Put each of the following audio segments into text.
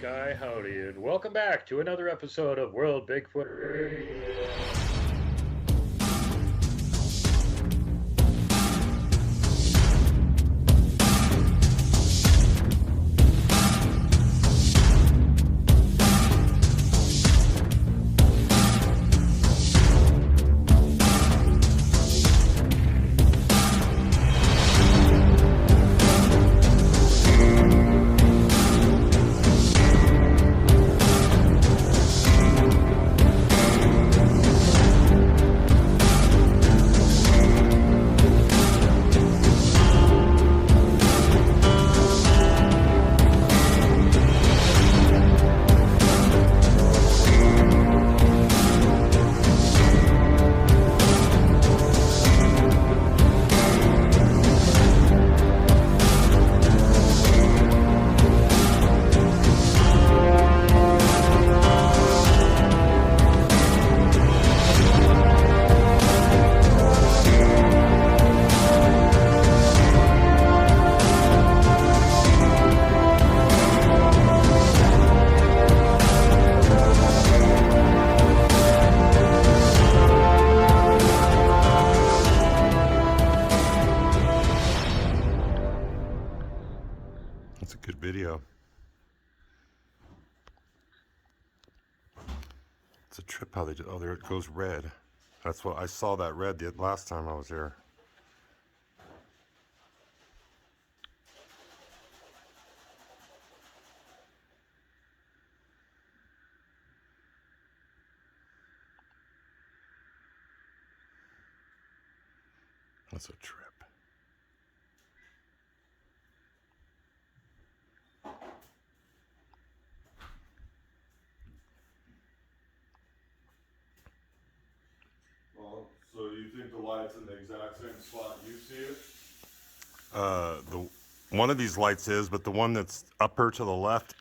Sky Howdy, and welcome back to another episode of World Bigfoot Radio. That's a good video. It's a trip how they do. Oh, there it goes red. That's what I saw, that red the last time I was here. That's a trip. So you think the light's in the exact same spot you see it? The one of these lights is, but the one that's upper to the left,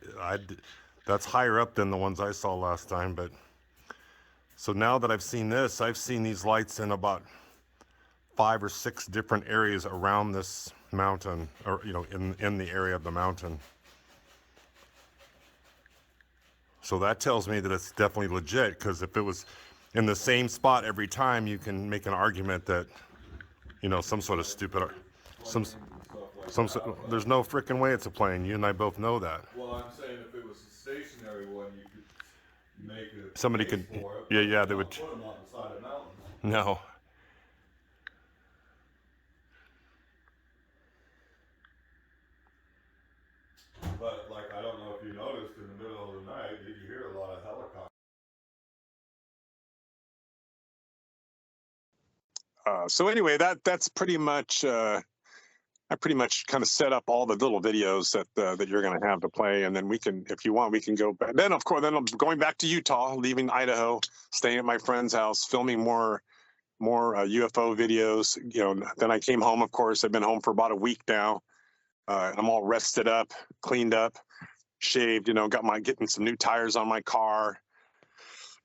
that's higher up than the ones I saw last time. But so now that I've seen this, I've seen these lights in about 5 or 6 different areas around this mountain, or in the area of the mountain. So that tells me that it's definitely legit, because if it was in the same spot every time, you can make an argument that, some sort of stupid, there's no freaking way it's a plane. You and I both know that. Well, I'm saying if it was a stationary one, you could make it. Somebody could, yeah, they would. Put them on the side of mountains. No. But I don't know if you noticed, in the middle of the night, did you hear a lot of helicopters? So anyway, that's pretty much. I pretty much kind of set up all the little videos that you're going to have to play, and then we can, if you want, we can go back. Then, of course, I'm going back to Utah, leaving Idaho, staying at my friend's house, filming more UFO videos. Then I came home. Of course, I've been home for about a week now. I'm all rested up, cleaned up, shaved. Getting some new tires on my car.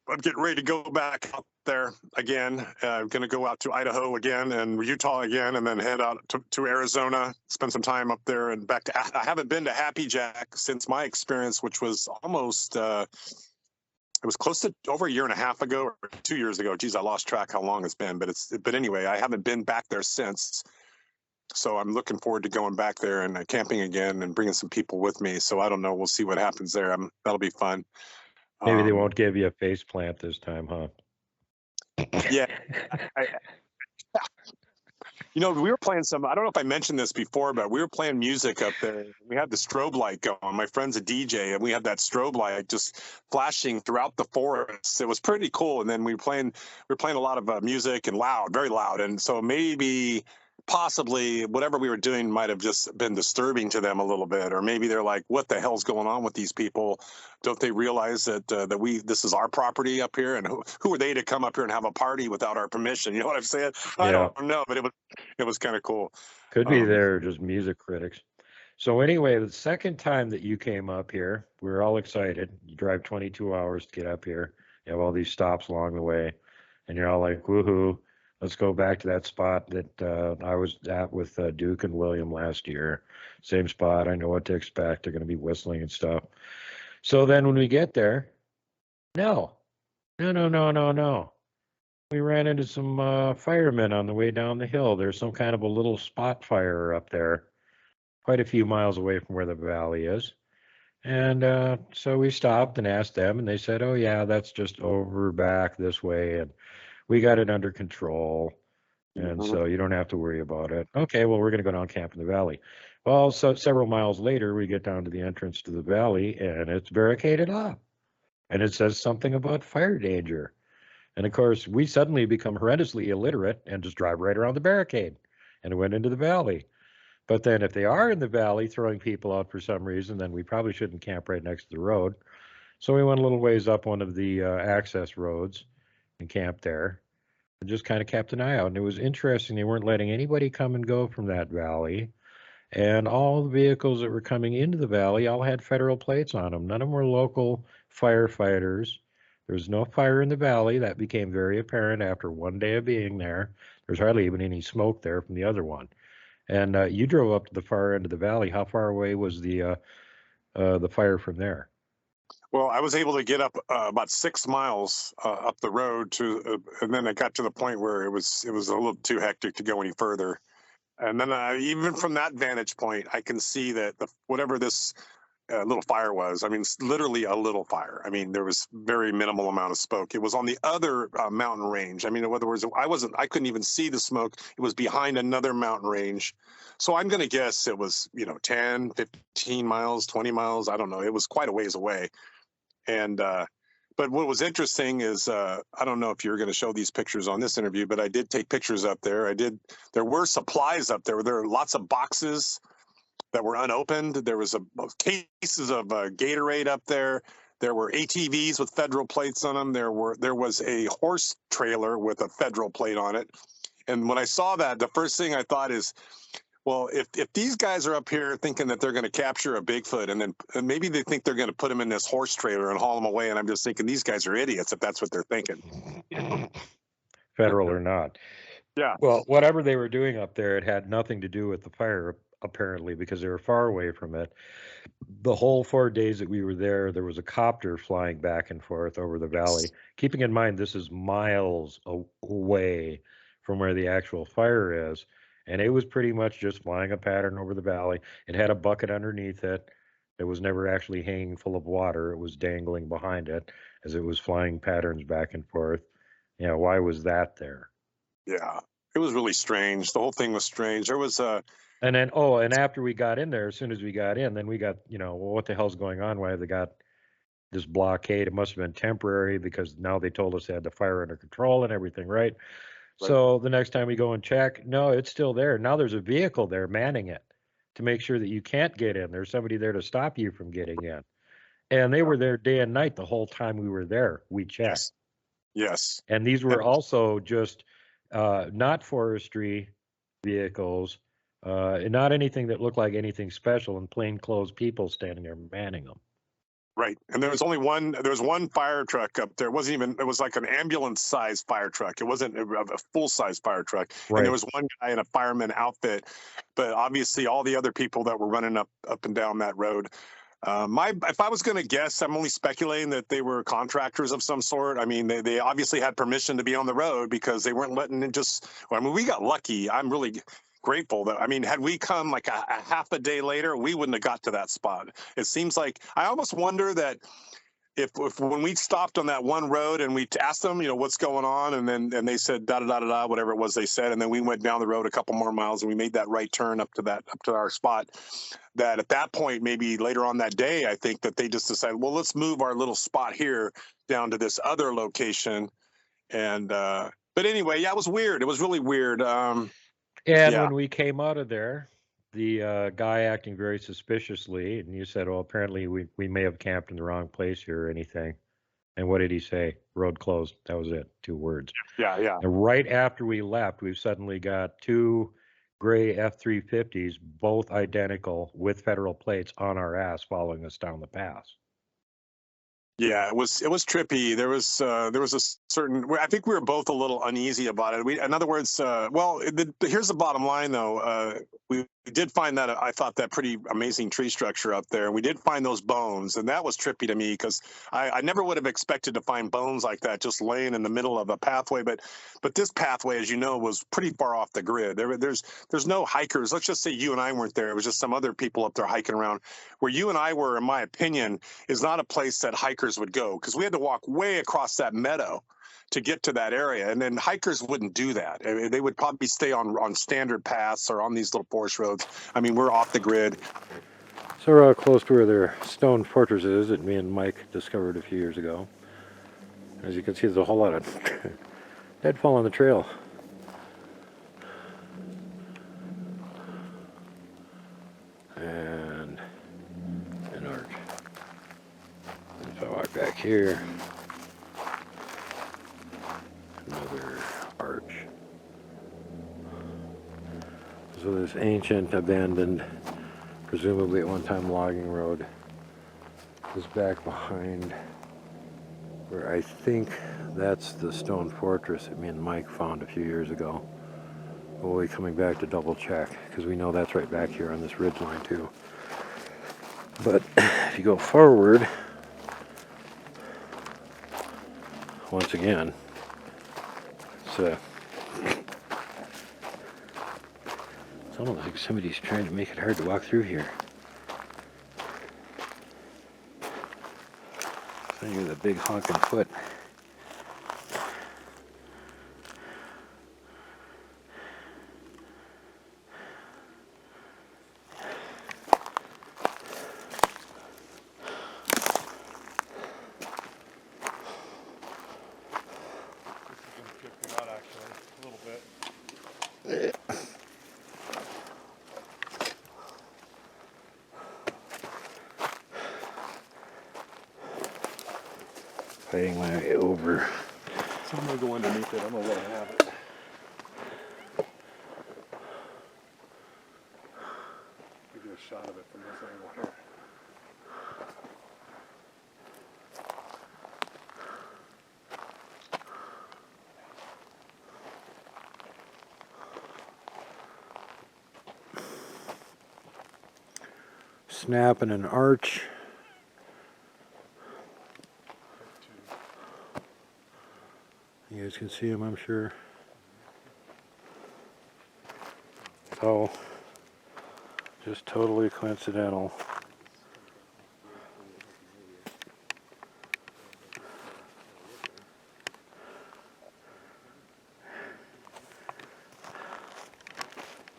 I'm getting ready to go back out there again. I'm going to go out to Idaho again and Utah again, and then head out to Arizona, spend some time up there and back to. I haven't been to Happy Jack since my experience, which was almost, it was close to over a year and a half ago or 2 years ago. Geez, I lost track how long it's been, but anyway, I haven't been back there since. So I'm looking forward to going back there and camping again and bringing some people with me. So I don't know. We'll see what happens there. That'll be fun. Maybe they won't give you a face plant this time, huh? Yeah. We were playing I don't know if I mentioned this before, but we were playing music up there. We had the strobe light going. My friend's a DJ, and we had that strobe light just flashing throughout the forest. It was pretty cool. And then we were playing a lot of music, and loud, very loud. And so maybe possibly whatever we were doing might have just been disturbing to them a little bit, or maybe they're like, what the hell's going on with these people? Don't they realize that this is our property up here, and who are they to come up here and have a party without our permission? You know what I'm saying? I don't know, but it was kind of cool. Could be they're just music critics. So anyway, the second time that you came up here, we were all excited. You drive 22 hours to get up here. You have all these stops along the way, and you're all like, woohoo. Let's go back to that spot that I was at with Duke and William last year. Same spot. I know what to expect. They're going to be whistling and stuff. So then when we get there, no. We ran into some firemen on the way down the hill. There's some kind of a little spot fire up there, quite a few miles away from where the valley is. And so we stopped and asked them, and they said, oh, yeah, that's just over back this way. And we got it under control. And Mhm. so you don't have to worry about it. Okay, well, we're going to go down camp in the valley. Well, so several miles later, we get down to the entrance to the valley, and it's barricaded off. And it says something about fire danger. And of course, we suddenly become horrendously illiterate and just drive right around the barricade and went into the valley. But then if they are in the valley throwing people out for some reason, then we probably shouldn't camp right next to the road. So we went a little ways up one of the access roads and camped there and just kind of kept an eye out. And it was interesting. They weren't letting anybody come and go from that valley. And all the vehicles that were coming into the valley all had federal plates on them. None of them were local firefighters. There was no fire in the valley. That became very apparent after one day of being there. There's hardly even any smoke there from the other one. And you drove up to the far end of the valley. How far away was the fire from there? Well, I was able to get up about 6 miles up the road and then I got to the point where it was a little too hectic to go any further. And then even from that vantage point, I can see that whatever this little fire was, I mean, it's literally a little fire. I mean, there was very minimal amount of smoke. It was on the other mountain range. I mean, in other words, I couldn't even see the smoke. It was behind another mountain range. So I'm going to guess it was, 10, 15 miles, 20 miles. I don't know. It was quite a ways away. And, but what was interesting is, I don't know if you're going to show these pictures on this interview, but I did take pictures up there. There were supplies up there. There were lots of boxes that were unopened. There was cases of Gatorade up there. There were ATVs with federal plates on them. There was a horse trailer with a federal plate on it. And when I saw that, the first thing I thought is, well, if these guys are up here thinking that they're going to capture a Bigfoot, and maybe they think they're going to put him in this horse trailer and haul him away, and I'm just thinking these guys are idiots if that's what they're thinking. Federal or not. Yeah. Well, whatever they were doing up there, it had nothing to do with the fire, apparently, because they were far away from it. The whole 4 days that we were there was a copter flying back and forth over the valley. Keeping in mind, this is miles away from where the actual fire is. And it was pretty much just flying a pattern over the valley. It had a bucket underneath it. It was never actually hanging full of water. It was dangling behind it as it was flying patterns back and forth. Why was that there? Yeah, it was really strange. The whole thing was strange. There was a And then, and after we got in there, as soon as we got in, then we got, well, what the hell's going on? Why have they got this blockade? It must have been temporary because now they told us they had the fire under control and everything, right? So the next time we go and check, no, it's still there. Now there's a vehicle there manning it to make sure that you can't get in. There's somebody there to stop you from getting in. And they were there day and night the whole time we were there. We checked. Yes. And these were also just not forestry vehicles, not anything that looked like anything special, and plainclothes people standing there manning them. Right. And there was one fire truck up there. It was like an ambulance sized fire truck. It wasn't a full size fire truck. Right. And there was one guy in a fireman outfit, but obviously all the other people that were running up and down that road. If I was going to guess, I'm only speculating that they were contractors of some sort. I mean, they obviously had permission to be on the road because they weren't letting it we got lucky. I'm really grateful that, had we come like a half a day later, we wouldn't have got to that spot. It seems like I almost wonder that if when we stopped on that one road and we asked them, what's going on, and they said da da da da, whatever it was they said, and then we went down the road a couple more miles and we made that right turn up to our spot, that at that point, maybe later on that day, I think that they just decided, well, let's move our little spot here down to this other location. And but anyway, yeah, it was weird. It was really weird. When we came out of there, the guy acting very suspiciously, and you said, well, apparently we may have camped in the wrong place here or anything. And what did he say? Road closed. That was it. 2 words. Yeah. And right after we left, we've suddenly got 2 gray F-350s, both identical with federal plates on our ass following us down the pass. Yeah, it was trippy. There was a certain. I think we were both a little uneasy about it. In other words, here's the bottom line, though. We did find that, I thought, that pretty amazing tree structure up there. And we did find those bones, and that was trippy to me because I never would have expected to find bones like that just laying in the middle of a pathway. But this pathway, as you know, was pretty far off the grid. There's no hikers. Let's just say you and I weren't there. It was just some other people up there hiking around. Where you and I were, in my opinion, is not a place that hikers would go, because we had to walk way across that meadow to get to that area. And then hikers wouldn't do that. I mean, they would probably stay on standard paths or on these little forest roads. I mean, we're off the grid. So we're out close to where their stone fortress is that me and Mike discovered a few years ago. As you can see, there's a whole lot of deadfall on the trail. And an arch. If I walk back here, another arch. So this ancient, abandoned, presumably at one time logging road is back behind where I think that's the stone fortress that me and Mike found a few years ago. We'll be coming back to double check because we know that's right back here on this ridge line too. But if you go forward, once again, it's almost like somebody's trying to make it hard to walk through here. So you're the big honking foot. Fighting my way over. So I'm going to go underneath it. I'm going to let it have it. Give you a shot of it from this angle here. Snapping an arch. You guys can see them, I'm sure. So, just totally coincidental.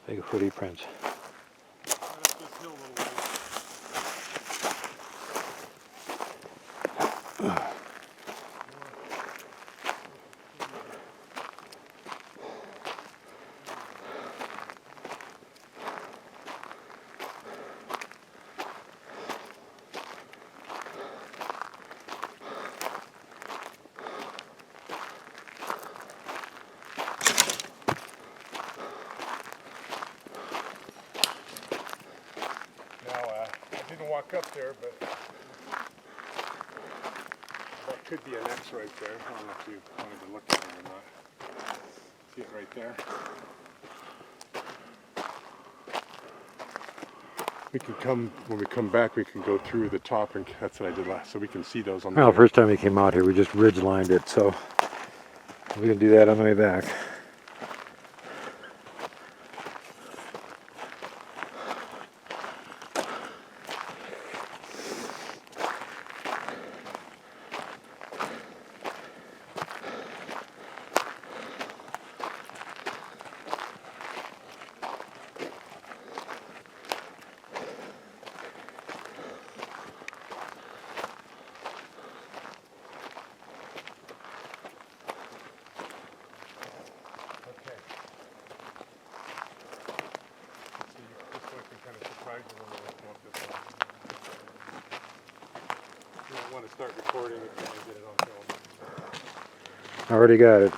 Big footy prints. I didn't walk up there, but that could be an X right there. I don't know if you wanted to look at it or not. See it right there? We can come, when we come back, we can go through the top, and that's what I did last, so we can see those on the Well, first time we came out here, we just ridge lined it, so we can do that on the way back. Want to start recording if you want to get it on film. Already got it.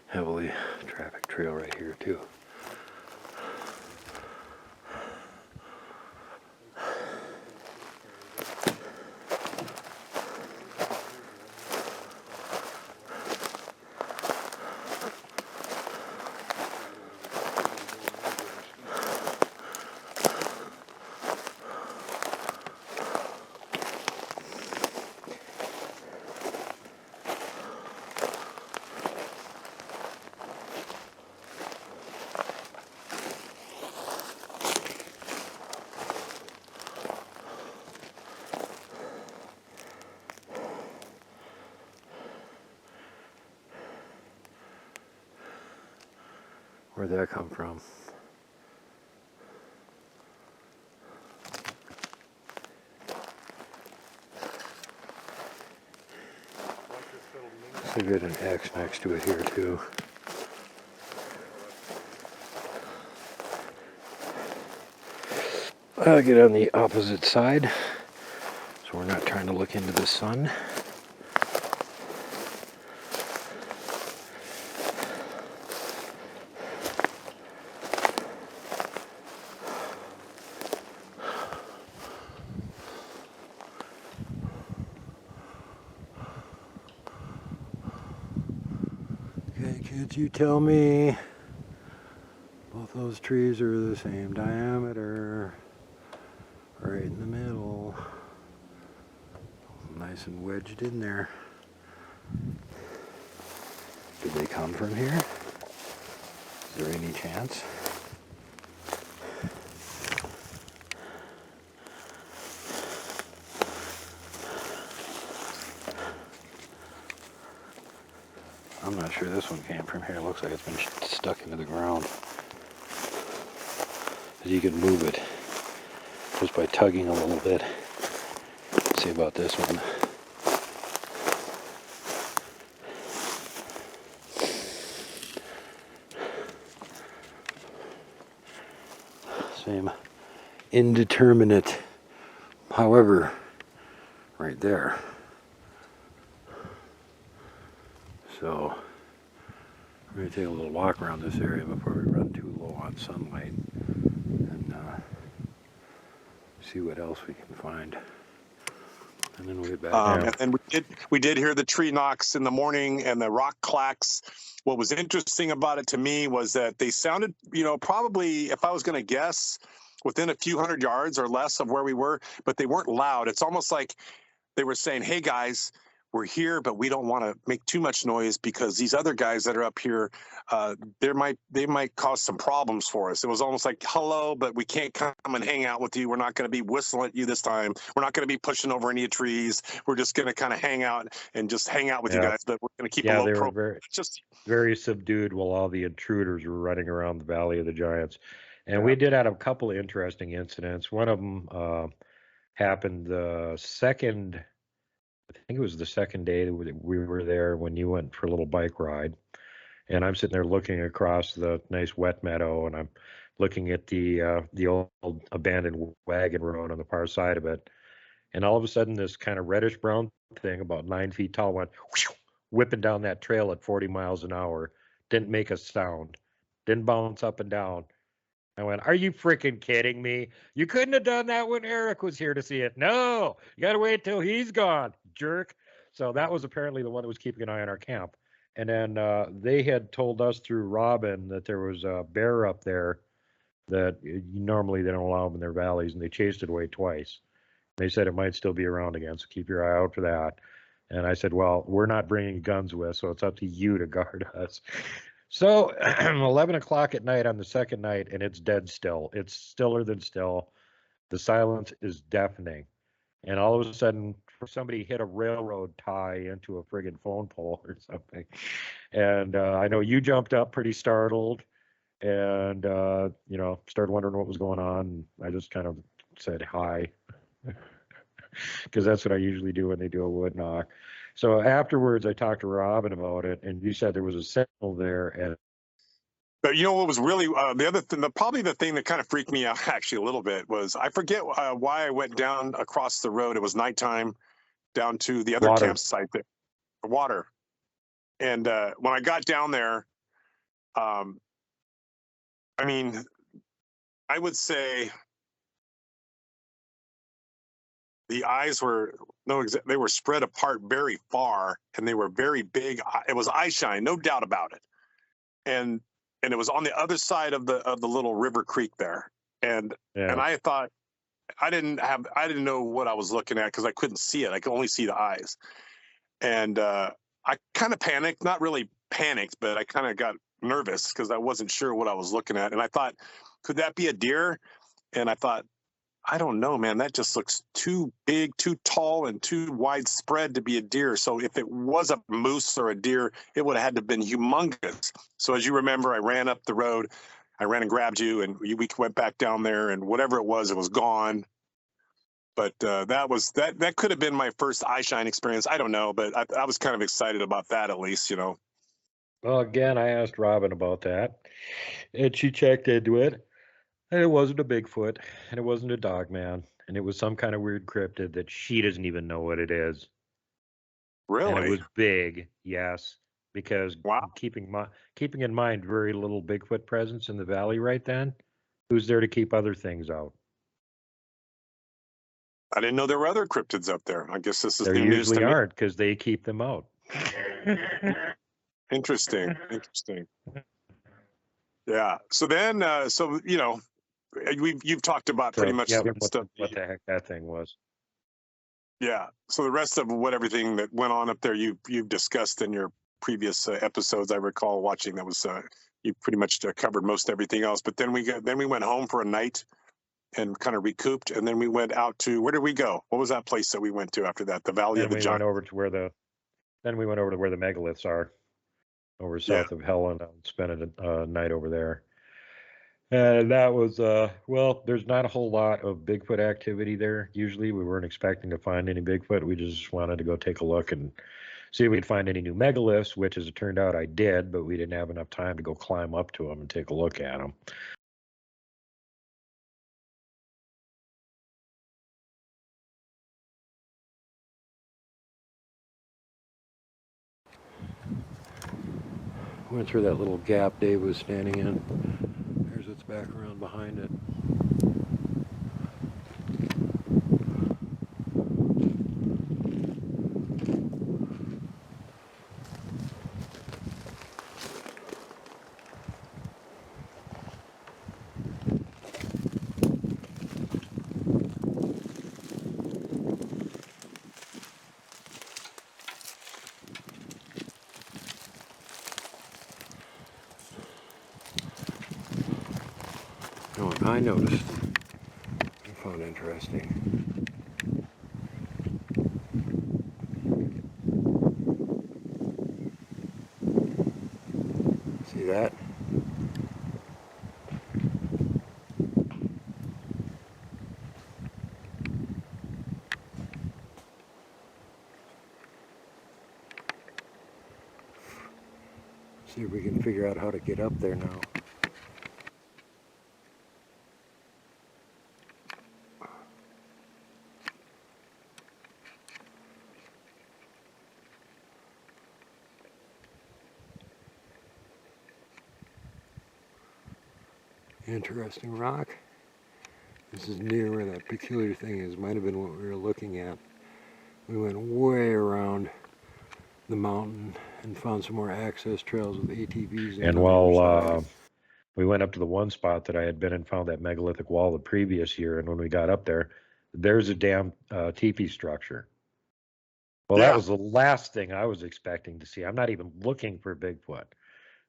heavily traffic trail right here too. Where'd that come from? I got an X next to it here too. I'll get on the opposite side so we're not trying to look into the sun. Okay, kids, you tell me both those trees are the same diameter, right in the middle, nice and wedged in there. Did they come from here? Is there any chance? I'm not sure this one came from here. It looks like it's been stuck into the ground. You can move it just by tugging a little bit. Let's see about this one. Same indeterminate, however, right there. So we're going to take a little walk around this area before we run too low on sunlight and see what else we can find. And then we'll get back down. And then we did hear the tree knocks in the morning and the rock clacks. What was interesting about it to me was that they sounded, probably, if I was going to guess, within a few hundred yards or less of where we were, but they weren't loud. It's almost like they were saying, hey guys, we're here, but we don't want to make too much noise because these other guys that are up here, they might cause some problems for us. It was almost like, hello, but we can't come and hang out with you. We're not going to be whistling at you this time. We're not going to be pushing over any trees. We're just going to kind of hang out with you guys, but we're going to keep a low profile. They were very subdued while all the intruders were running around the Valley of the Giants. And we did have a couple of interesting incidents. One of them happened the second, I think it was the second day that we were there when you went for a little bike ride. And I'm sitting there looking across the nice wet meadow, and I'm looking at the old abandoned wagon road on the far side of it. And all of a sudden, this kind of reddish brown thing, about 9 feet tall, went whoosh, whipping down that trail at 40 miles an hour. Didn't make a sound. Didn't bounce up and down. I went, are you freaking kidding me? You couldn't have done that when Erik was here to see it. No, you got to wait till he's gone, jerk. So that was apparently the one that was keeping an eye on our camp. And then they had told us through Robin that there was a bear up there that normally they don't allow them in their valleys, and they chased it away twice. They said it might still be around again, so keep your eye out for that. And I said, well, we're not bringing guns with, so it's up to you to guard us. So 11 o'clock at night on the second night, and it's dead still. It's stiller than still. The silence is deafening. And all of a sudden, somebody hit a railroad tie into a friggin' phone pole or something. And I know you jumped up pretty startled and, started wondering what was going on. I just kind of said hi, because that's what I usually do when they do a wood knock. So afterwards, I talked to Robin about it, and you said there was a sentinel there. And but what was really the other thing, probably the thing that kind of freaked me out actually a little bit was I forget why I went down across the road. It was nighttime down to the other campsite there, water. And when I got down there, I mean, I would say the eyes were they were spread apart very far, and they were very big. It was eye shine, no doubt about it. And it was on the other side of the little river creek there. And Yeah. I thought I didn't know what I was looking at because I couldn't see it. I could only see the eyes. And I kind of panicked, not really panicked, but I kind of got nervous because I wasn't sure what I was looking at. And I thought, could that be a deer? And I thought, I don't know, man. That just looks too big, too tall, and too widespread to be a deer. So if it was a moose or a deer, it would have had to have been humongous. So as you remember, I ran up the road. I ran and grabbed you, and we went back down there, and whatever it was gone. But that could have been my first eye shine experience. I don't know, but I was kind of excited about that, at least, you know. Well, again, I asked Robin about that, and she checked into it, and it wasn't a Bigfoot, and it wasn't a dogman, and it was some kind of weird cryptid that she doesn't even know what it is. And it Really? was big, yes, because Wow. keeping in mind very little Bigfoot presence in the valley right then. Who's there to keep other things out? I didn't know there were other cryptids up there. I guess this is There new news to usually me. aren't because they keep them out. Interesting. Interesting. Yeah. So then, so you know, you've talked about pretty much yeah, the rest of what the heck that thing was. Yeah. So the rest of everything that went on up there, you've discussed in your previous episodes. I recall watching. That was you pretty much covered most everything else. But then we went home for a night and kind of recouped, and then we went out to, where did we go? What was that place that we went to after that? The Valley of the Giants. Then we went over to where the Megaliths are, over south of Helen, and spent a night over there. And that was, well, there's not a whole lot of Bigfoot activity there. Usually we weren't expecting to find any Bigfoot. We just wanted to go take a look and see if we'd find any new Megaliths, which as it turned out I did, but we didn't have enough time to go climb up to them and take a look at them. Went through that little gap Dave was standing in. Here's what's back around behind it. And what I noticed, I found interesting. See that? See if we can figure out how to get up there now. Interesting rock. This is near where that peculiar thing is. Might have been what we were looking at. We went way around the mountain and found some more access trails with ATVs. And while we went up to the one spot that I had been and found that megalithic wall the previous year, and when we got up there, there's a damn teepee structure. Well, that was the last thing I was expecting to see. I'm not even looking for Bigfoot.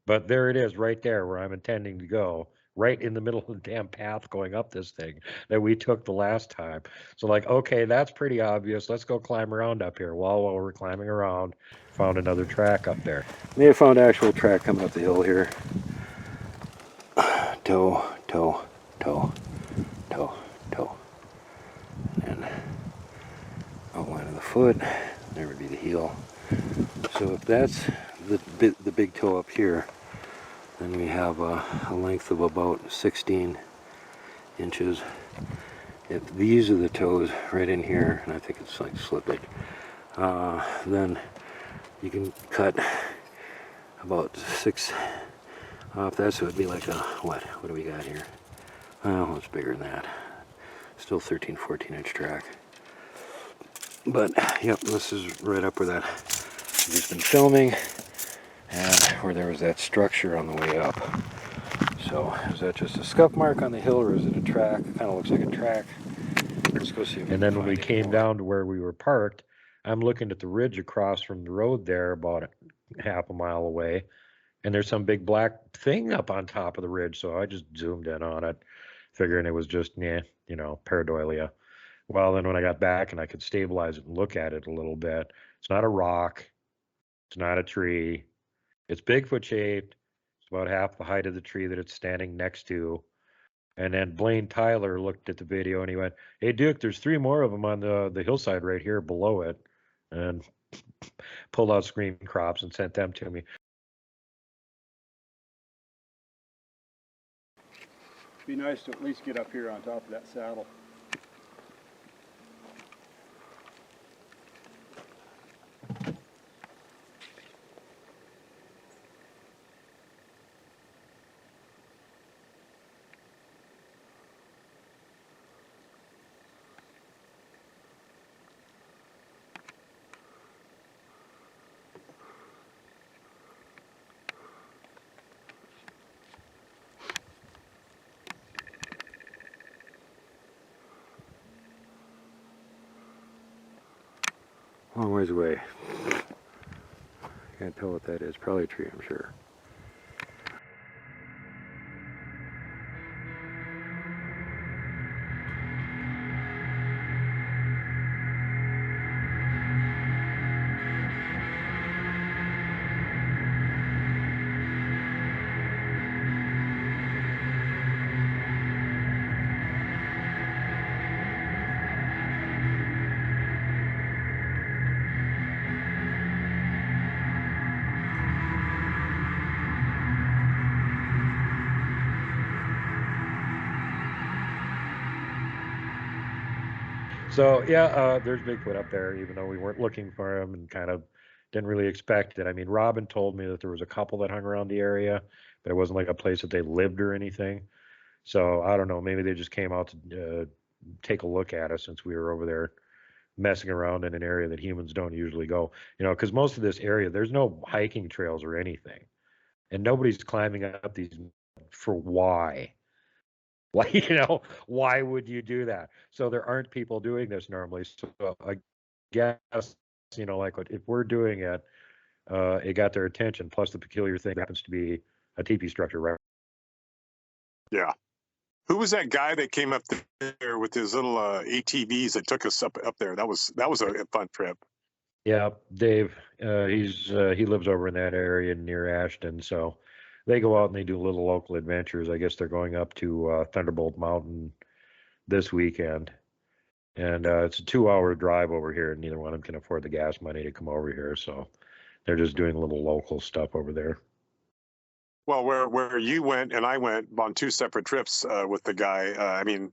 But there it is right there where I'm intending to go, right in the middle of the damn path going up this thing that we took the last time. So like, okay, that's pretty obvious. Let's go climb around up here. While we're climbing around, found another track up there. May have found actual track coming up the hill here. Toe, toe, toe, toe, toe. And outline of the foot. There would be the heel. So if that's the big toe up here, then we have a length of about 16 inches. If these are the toes right in here, and I think it's like slippage, then you can cut about 6 Off that, so it'd be like a, what do we got here? Well, it's bigger than that. Still 13, 14-inch track. But, yep, this is right up where that I've just been filming, and where there was that structure on the way up. So, is that just a scuff mark on the hill, or is it a track? It kind of looks like a track. Let's go see if And we then can when we find came any more. down to where we were parked, I'm looking at the ridge across from the road there, about half a mile away, and there's some big black thing up on top of the ridge. So I just zoomed in on it, figuring it was just, pareidolia. Well, then when I got back and I could stabilize it and look at it a little bit, it's not a rock, it's not a tree, it's Bigfoot shaped. It's about half the height of the tree that it's standing next to. And then Blaine Tyler looked at the video and he went, "Hey Duke, there's 3 more of them on the hillside right here below it," and pulled out screen crops and sent them to me. Be nice to at least get up here on top of that saddle. Long ways away. Can't tell what that is. Probably a tree, I'm sure. So yeah, there's Bigfoot up there, even though we weren't looking for him and kind of didn't really expect it. I mean, Robin told me that there was a couple that hung around the area, but it wasn't like a place that they lived or anything. So I don't know, maybe they just came out to take a look at us since we were over there messing around in an area that humans don't usually go. Because most of this area, there's no hiking trails or anything, and nobody's climbing up these for why. Like, why would you do that? So there aren't people doing this normally. So I guess, like if we're doing it, it got their attention. Plus the peculiar thing happens to be a teepee structure, right? Yeah. Who was that guy that came up there with his little ATVs that took us up there? That was a fun trip. Yeah, Dave. He lives over in that area near Ashton. So they go out and they do little local adventures. I guess they're going up to Thunderbolt Mountain this weekend. And it's a 2-hour drive over here, and neither one of them can afford the gas money to come over here. So they're just doing a little local stuff over there. Well, where you went and I went on 2 separate trips with the guy. I mean,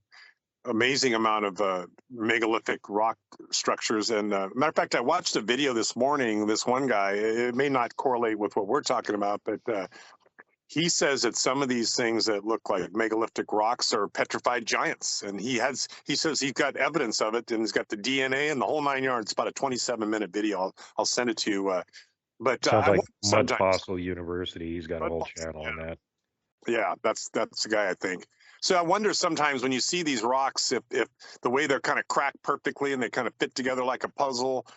amazing amount of megalithic rock structures. And matter of fact, I watched a video this morning. This one guy, it may not correlate with what we're talking about, but he says that some of these things that look like megalithic rocks are petrified giants, and he says he's got evidence of it, and he's got the DNA and the whole 9 yards. It's about a 27-minute video. I'll send it to you. But Sounds I like wonder Mud sometimes. Fossil University. He's got a Mud whole Fossil, channel on that. Yeah, that's the guy, I think. So I wonder sometimes when you see these rocks, if the way they're kind of cracked perfectly and they kind of fit together like a puzzle,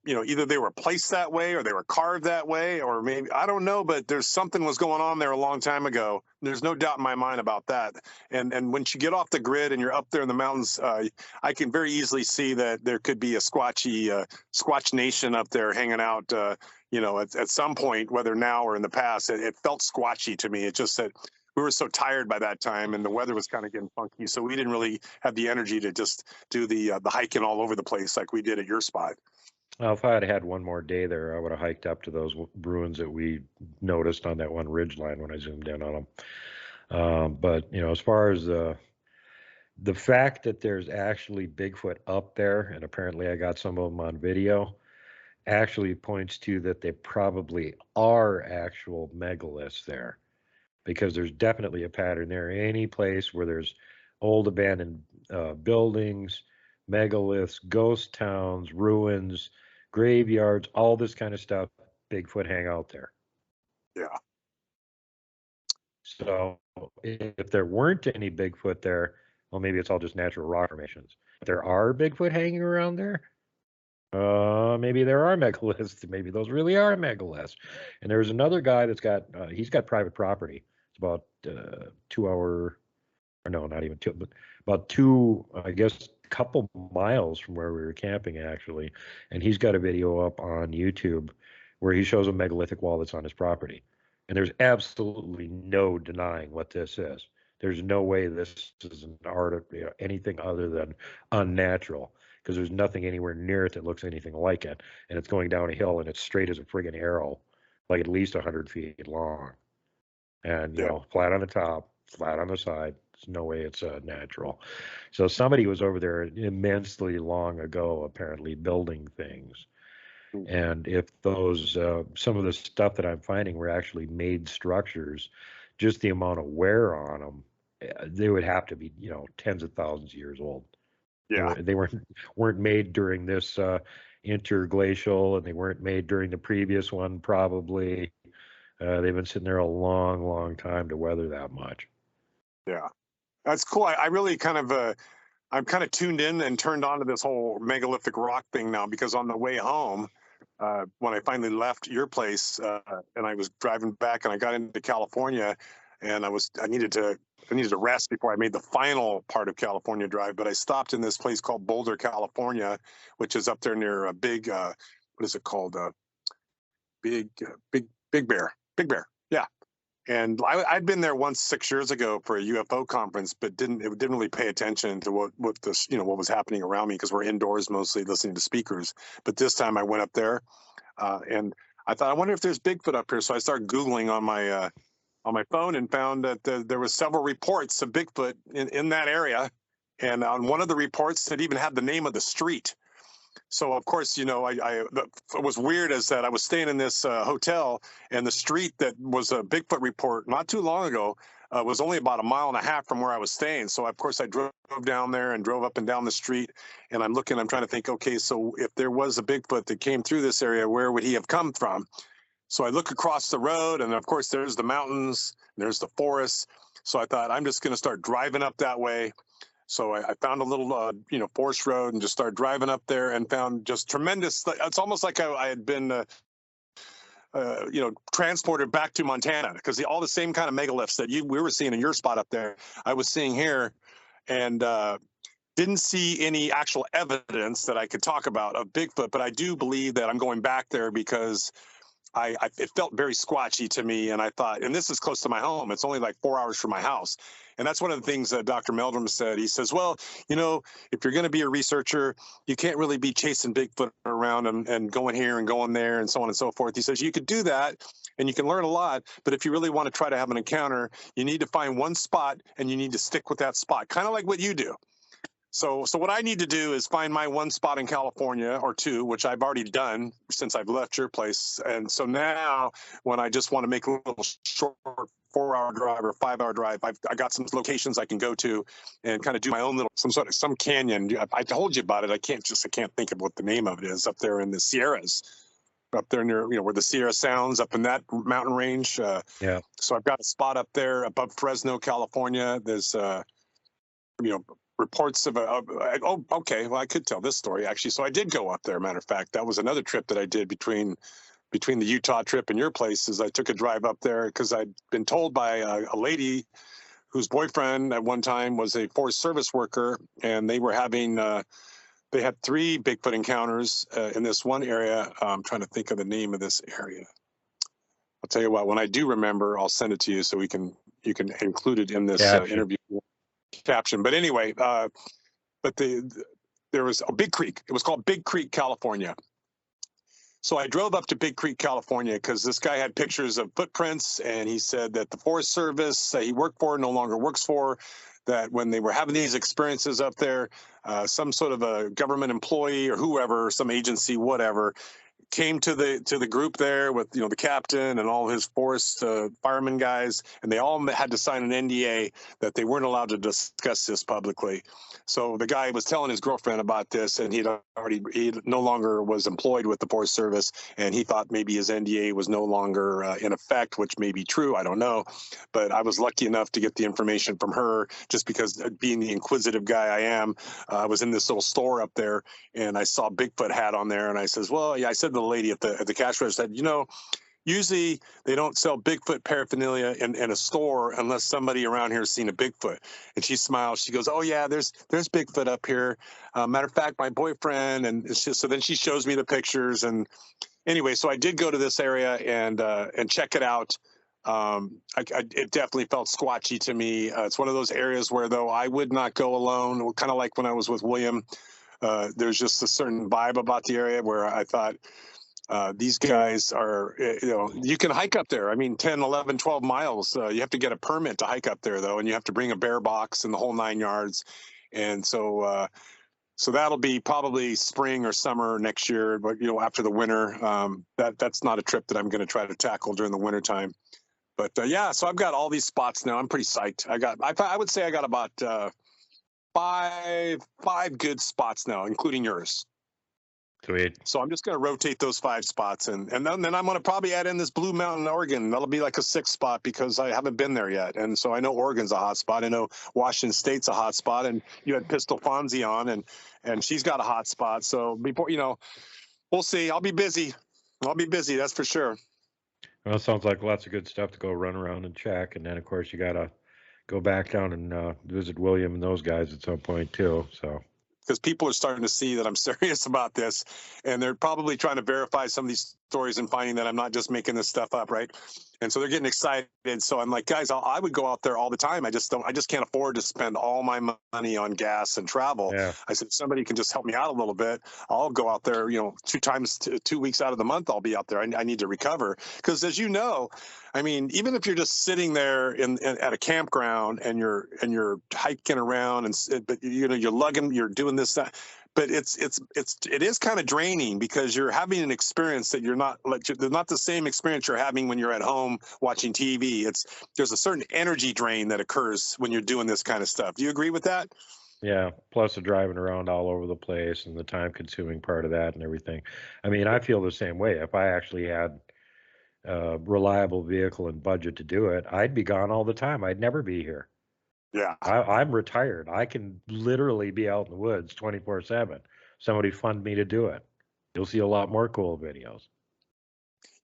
either they were placed that way or they were carved that way, or maybe, I don't know, but there's something was going on there a long time ago. There's no doubt in my mind about that. And once you get off the grid and you're up there in the mountains, I can very easily see that there could be a Squatch Nation up there hanging out, at some point, whether now or in the past. It felt squatchy to me. It just said, we were so tired by that time, and the weather was kind of getting funky, so we didn't really have the energy to just do the hiking all over the place like we did at your spot. Well, if I had had one more day there, I would have hiked up to those ruins that we noticed on that one ridge line when I zoomed in on them. But as far as the fact that there's actually Bigfoot up there, and apparently I got some of them on video, actually points to that they probably are actual megaliths there. because there's definitely a pattern there. Any place where there's old abandoned buildings, megaliths, ghost towns, ruins, graveyards, all this kind of stuff, Bigfoot hang out there. Yeah. So if there weren't any Bigfoot there, well, maybe it's all just natural rock formations. If there are Bigfoot hanging around there, maybe there are megaliths. Maybe those really are megaliths. And there's another guy that's got, he's got private property. It's about 2 hour, or no, not even two, but about two, I guess, couple miles from where we were camping actually. And he's got a video up on YouTube where he shows a megalithic wall that's on his property. And there's absolutely no denying what this is. There's no way this is an art of anything other than unnatural, because there's nothing anywhere near it that looks anything like it. And it's going down a hill and it's straight as a friggin' arrow, like at least 100 feet long. And, you know, flat on the top, flat on the side. There's no way it's natural. So somebody was over there immensely long ago, apparently building things. And if those, some of the stuff that I'm finding were actually made structures, just the amount of wear on them, they would have to be, you know, tens of thousands of years old. Yeah. They weren't made during this interglacial, and they weren't made during the previous one, probably. They've been sitting there a long, long time to weather that much. Yeah. That's cool. I really kind of, I'm kind of tuned in and turned on to this whole megalithic rock thing now, because on the way home, when I finally left your place and I was driving back and I got into California, and I needed to rest before I made the final part of California drive. But I stopped in this place called Boulder, California, which is up there near a big, what is it called? Big Bear. Yeah. And I'd been there once 6 years ago for a UFO conference, but didn't really pay attention to what was happening around me, because we're indoors mostly listening to speakers. But this time I went up there, and I thought, I wonder if there's Bigfoot up here. So I started Googling on my phone and found that there was several reports of Bigfoot in that area, and on one of the reports it even had the name of the street. So of course, what was weird is that I was staying in this hotel, and the street that was a Bigfoot report not too long ago was only about 1.5 miles from where I was staying. So of course I drove down there and drove up and down the street, and I'm trying to think, okay, so if there was a Bigfoot that came through this area, where would he have come from? So I look across the road, and of course there's the mountains, there's the forest. So I thought, I'm just going to start driving up that way. So I found a little, forest road, and just started driving up there, and found just tremendous. It's almost like I had been, transported back to Montana, because all the same kind of megaliths that we were seeing in your spot up there, I was seeing here, and didn't see any actual evidence that I could talk about of Bigfoot. But I do believe that I'm going back there because it felt very squatchy to me, and I thought, and this is close to my home. It's only like 4 hours from my house. And that's one of the things that Dr. Meldrum said. He says, well, if you're going to be a researcher, you can't really be chasing Bigfoot around and going here and going there and so on and so forth. He says, you could do that and you can learn a lot, but if you really want to try to have an encounter, you need to find one spot and you need to stick with that spot, kind of like what you do. So what I need to do is find my one spot in California, or two, which I've already done since I've left your place. And so now, when I just want to make a little short 4-hour drive or 5-hour drive, I got some locations I can go to and kind of do my own little some canyon. I told you about it. I can't think of what the name of it is, up there in the Sierras, up there near where the Sierra Sounds, up in that mountain range. Yeah. So I've got a spot up there above Fresno, California. There's reports of well, I could tell this story actually. So I did go up there. Matter of fact, that was another trip that I did between the Utah trip and your place. Is I took a drive up there because I'd been told by a lady whose boyfriend at one time was a Forest Service worker, and they were having they had 3 Bigfoot encounters in this one area. I'm trying to think of the name of this area. I'll tell you what, when I do remember, I'll send it to you so you can include it in this interview caption. But anyway, there was a Big Creek. It was called Big Creek, California. So I drove up to Big Creek, California, because this guy had pictures of footprints, and he said that the Forest Service that he worked for no longer works for, that when they were having these experiences up there, some sort of a government employee or whoever, some agency, whatever, came to the group there with the captain and all his forest firemen guys, and they all had to sign an NDA that they weren't allowed to discuss this publicly. So the guy was telling his girlfriend about this, and he no longer was employed with the Forest Service, and he thought maybe his NDA was no longer in effect, which may be true. I don't know, but I was lucky enough to get the information from her, just because being the inquisitive guy I am. I was in this little store up there, and I saw Bigfoot hat on there, and I says, well, yeah, I said to the lady at the cash register, said, usually they don't sell Bigfoot paraphernalia in a store unless somebody around here has seen a Bigfoot. And she smiles. She goes, oh, yeah, there's Bigfoot up here. Matter of fact, my boyfriend. And it's just, so then she shows me the pictures. And anyway, so I did go to this area and check it out. It definitely felt squatchy to me. It's one of those areas where, though, I would not go alone, kind of like when I was with William. There's just a certain vibe about the area where I thought, these guys are, you can hike up there. I mean, 10, 11, 12 miles. You have to get a permit to hike up there, though, and you have to bring a bear box and the whole 9 yards. And so that'll be probably spring or summer next year, but, after the winter. That's not a trip that I'm going to try to tackle during the winter time. But yeah, so I've got all these spots now. I'm pretty psyched. I would say I got about five good spots now, including yours. Sweet. So I'm just going to rotate those 5 spots, and then I'm going to probably add in this Blue Mountain, Oregon. That'll be like a 6th spot because I haven't been there yet, and so I know Oregon's a hot spot. I know Washington State's a hot spot, and you had Pistol Fonzie on, and she's got a hot spot. So before we'll see. I'll be busy. That's for sure. Well, it sounds like lots of good stuff to go run around and check, and then of course you got to go back down and visit William and those guys at some point too. So. Because people are starting to see that I'm serious about this, and they're probably trying to verify some of these stories and finding that I'm not just making this stuff up, right? And so they're getting excited. So I'm like, guys, I would go out there all the time. I just can't afford to spend all my money on gas and travel. Yeah. I said, if somebody can just help me out a little bit, I'll go out there, 2 weeks out of the month, I'll be out there. I need to recover. Because as you know, I mean, even if you're just sitting there at a campground and you're hiking around but you're lugging, you're doing this, that, but it is kind of draining because you're having an experience that they're not the same experience you're having when you're at home watching TV. There's a certain energy drain that occurs when you're doing this kind of stuff. Do you agree with that? Yeah, plus the driving around all over the place and the time-consuming part of that and everything. I mean, I feel the same way. If I actually had a reliable vehicle and budget to do it, I'd be gone all the time. I'd never be here. Yeah. I'm retired. I can literally be out in the woods 24/7. Somebody fund me to do it. You'll see a lot more cool videos.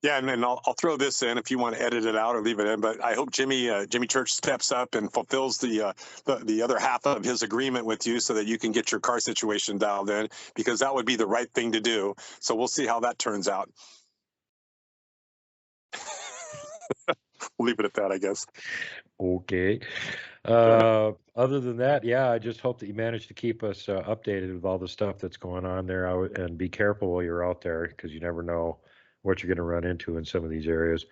Yeah, and then I'll throw this in if you want to edit it out or leave it in. But I hope Jimmy Church steps up and fulfills the other half of his agreement with you, so that you can get your car situation dialed in, because that would be the right thing to do. So we'll see how that turns out. We'll leave it at that, I guess. Okay. Other than that, yeah, I just hope that you manage to keep us updated with all the stuff that's going on there, and be careful while you're out there, because you never know what you're going to run into in some of these areas.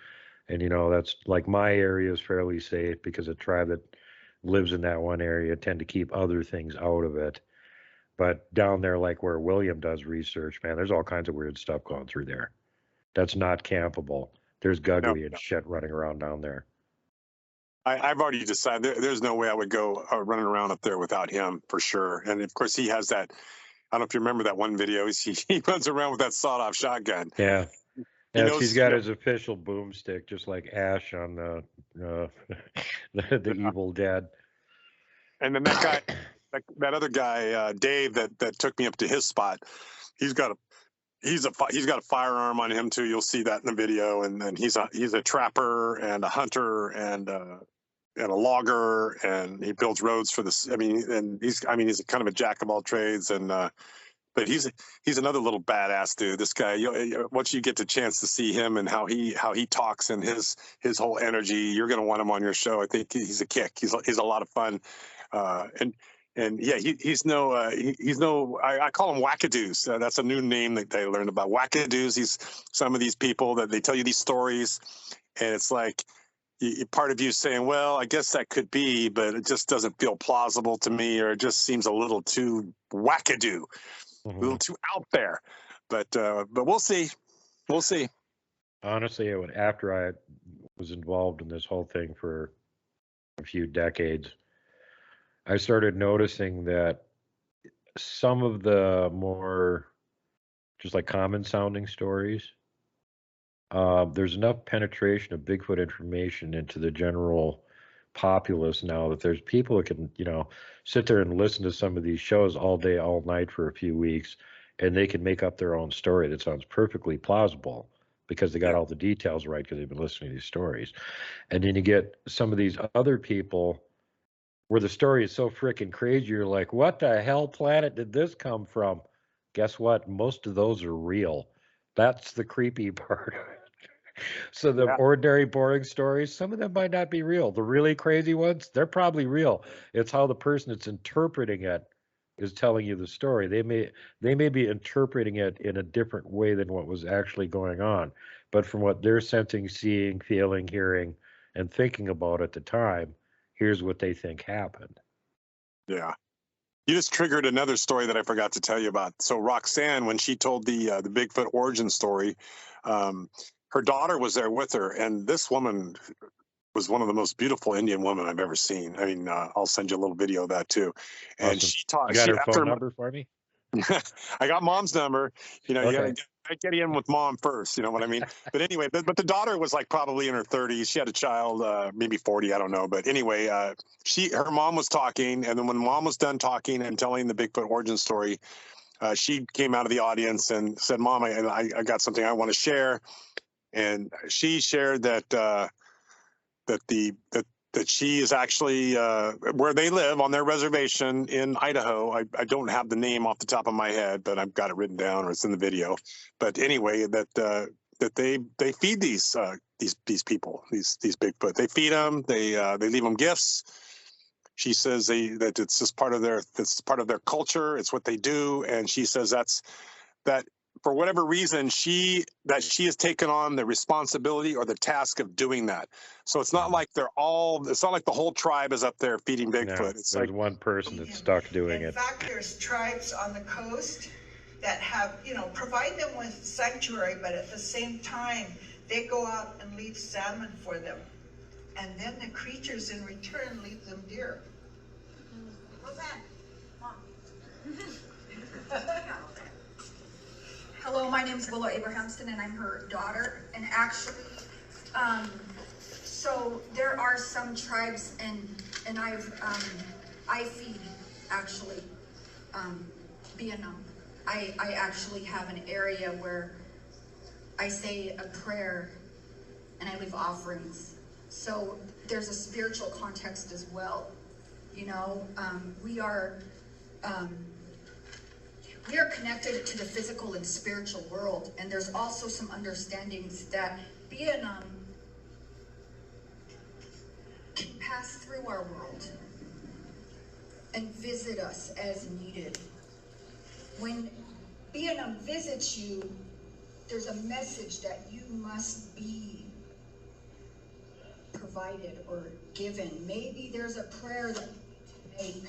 And that's like, my area is fairly safe because a tribe that lives in that one area tend to keep other things out of it. But down there, like where William does research, man, there's all kinds of weird stuff going through there. That's not campable. There's guggly and shit running around down there. I've already decided there's no way I would go running around up there without him, for sure. And of course, he has that. I don't know if you remember that one video. He runs around with that sawed-off shotgun. Yeah. He's got his official boomstick, just like Ash on the Evil Dead. And then that guy, that other guy, Dave, that took me up to his spot. He's got a firearm on him too. You'll see that in the video. And then he's a trapper and a hunter and a logger, and he builds roads for this. He's kind of a jack of all trades, but he's another little badass dude. This guy, once you get the chance to see him and how he talks and his whole energy, you're going to want him on your show. I think he's a kick. He's a lot of fun, and yeah, he's no I call him wackadoos. That's a new name that they learned about, wackadoos. He's some of these people that they tell you these stories, and it's like, part of you saying, well, I guess that could be, but it just doesn't feel plausible to me, or it just seems a little too wackadoo, a little too out there. But we'll see. We'll see. Honestly, after I was involved in this whole thing for a few decades, I started noticing that some of the more just like common sounding stories, there's enough penetration of Bigfoot information into the general populace now that there's people that can, sit there and listen to some of these shows all day, all night for a few weeks, and they can make up their own story that sounds perfectly plausible because they got Yeah. all the details right because they've been listening to these stories. And then you get some of these other people where the story is so freaking crazy, you're like, what the hell planet did this come from? Guess what? Most of those are real. That's the creepy part of it. So the Yeah. ordinary boring stories, some of them might not be real. The really crazy ones, they're probably real. It's how the person that's interpreting it is telling you the story. They may be interpreting it in a different way than what was actually going on. But from what they're sensing, seeing, feeling, hearing, and thinking about at the time, here's what they think happened. Yeah. You just triggered another story that I forgot to tell you about. So Roxanne, when she told the Bigfoot origin story, her daughter was there with her, and this woman was one of the most beautiful Indian women I've ever seen. I mean, I'll send you a little video of that too. And Awesome. she taught. You got She her after phone number for me? I got mom's number. You Okay. gotta get in with mom first. You know what I mean? But anyway, but the daughter was like probably in her 30s. She had a child, maybe 40. I don't know. But anyway, her mom was talking, and then when mom was done talking and telling the Bigfoot origin story, she came out of the audience and said, "Mom, I got something I want to share." And she shared that that she is actually where they live on their reservation in Idaho. I don't have the name off the top of my head, but I've got it written down or it's in the video. But anyway, that they feed these people, these Bigfoot. They feed them. They leave them gifts. She says that it's just part of their culture. It's what they do, and she says that for whatever reason she has taken on the responsibility or the task of doing that. So it's not like it's not like the whole tribe is up there feeding Bigfoot. No, It's there's like one person that's stuck doing In it. fact, there's tribes on the coast that have, provide them with sanctuary, but at the same time, they go out and leave salmon for them. And then the creatures in return leave them deer. Roseanne, Mom. Hello, my name is Willow Abrahamson, and I'm her daughter. And actually, so there are some tribes, and I feed actually Vietnam. I actually have an area where I say a prayer and I leave offerings. So there's a spiritual context as well. We are connected to the physical and spiritual world, and there's also some understandings that Vietnam can pass through our world and visit us as needed. When Vietnam visits you, there's a message that you must be provided or given. Maybe there's a prayer that you need to make.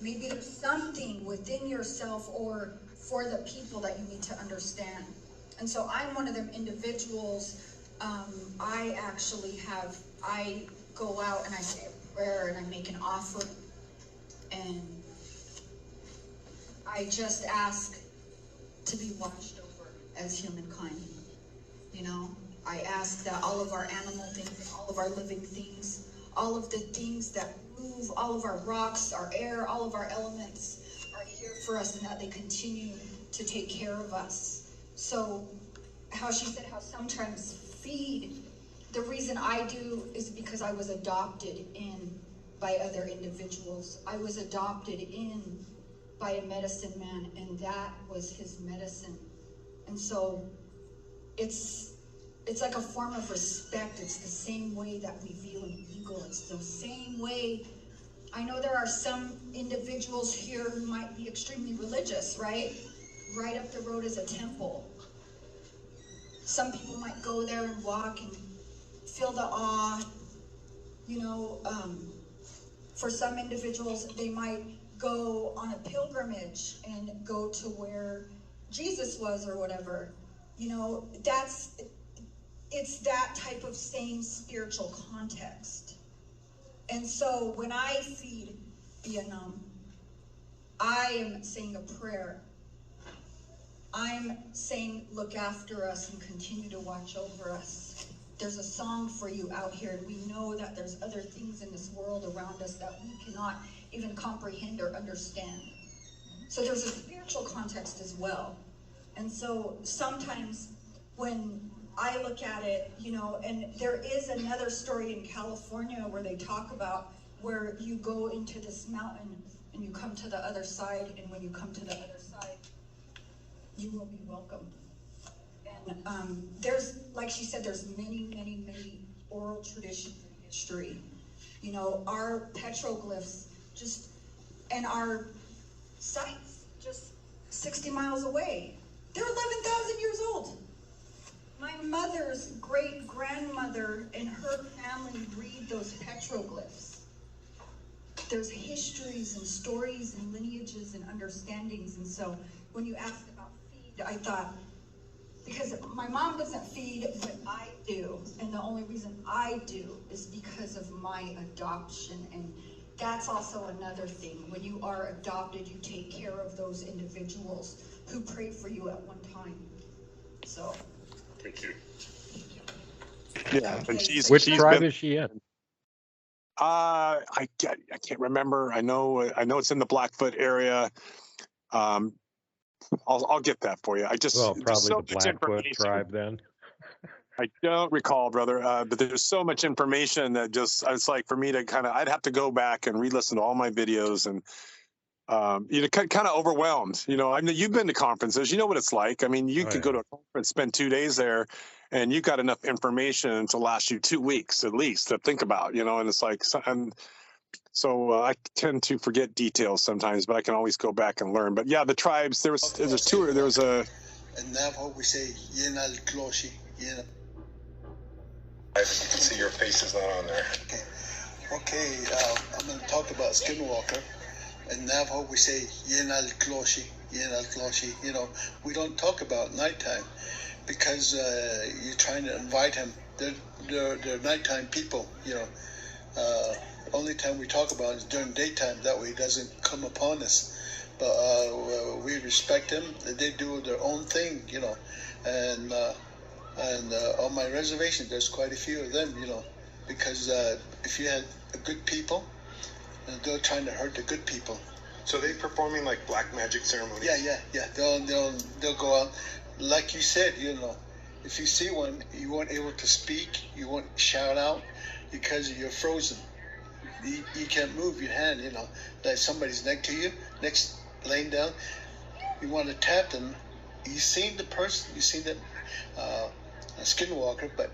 Maybe there's something within yourself or for the people that you need to understand. And so I'm one of them individuals. I go out and I say a prayer and I make an offering. And I just ask to be watched over as humankind. I ask that all of our animal things, all of our living things, all of the things that move, all of our rocks, our air, all of our elements are here for us, and that they continue to take care of us. So how she said how sometimes feed, the reason I do is because I was adopted in by other individuals. I was adopted in by a medicine man, and that was his medicine. And so it's like a form of respect. It's the same way that we feel an eagle. It's the same way. I know there are some individuals here who might be extremely religious, right? Right up the road is a temple. Some people might go there and walk and feel the awe. For some individuals, they might go on a pilgrimage and go to where Jesus was or whatever. You know, it's that type of same spiritual context. And so when I feed Vietnam, I am saying a prayer. I'm saying, look after us and continue to watch over us. There's a song for you out here, and we know that there's other things in this world around us that we cannot even comprehend or understand. So there's a spiritual context as well. And so sometimes when I look at it, you know, and there is another story in California where they talk about where you go into this mountain and you come to the other side, and when you come to the other side, you will be welcome. And there's, like she said, there's many, many, many oral traditions in history. You know, our petroglyphs just, and our sites just 60 miles away, they're 11,000 years old. My mother's great-grandmother and her family read those petroglyphs. There's histories and stories and lineages and understandings. And so when you asked about feed, I thought, because my mom doesn't feed, but I do. And the only reason I do is because of my adoption. And that's also another thing. When you are adopted, you take care of those individuals who prayed for you at one time. So. Thank you. Yeah, and Which she's tribe been, is she in? I can't remember. I know it's in the Blackfoot area. I'll get that for you. I just Well, there's probably so the much Blackfoot information. tribe then. I don't recall, brother, but there's so much information that just it's like for me to I'd have to go back and re-listen to all my videos, and you know, kind of overwhelmed. You know, I mean, you've been to conferences, you know what it's like. I mean, you could go to a conference, spend 2 days there, and you've got enough information to last you 2 weeks at least to think about. You know, and it's like, so I tend to forget details sometimes, but I can always go back and learn. But yeah, the tribes. There was And now we say Yenal Kloshi, Yenal. I can see your face is not on there. Okay, I'm going to talk about Skinwalker. In Navajo, we say Yenal Kloshi, Yenal Kloshi. You know, we don't talk about nighttime because you're trying to invite him. They're nighttime people, you know. Only time we talk about is during daytime. That way he doesn't come upon us. But we respect them. They do their own thing, you know. And on my reservation, there's quite a few of them, you know, because if you had good people, they're trying to hurt the good people. So they performing like black magic ceremonies? Yeah. They'll go out, like you said, you know. If you see one, you weren't able to speak, you won't shout out because you're frozen. You can't move your hand, you know. Like somebody's next to you, laying down. You want to tap them. You seen the person, you seen them. A skinwalker, but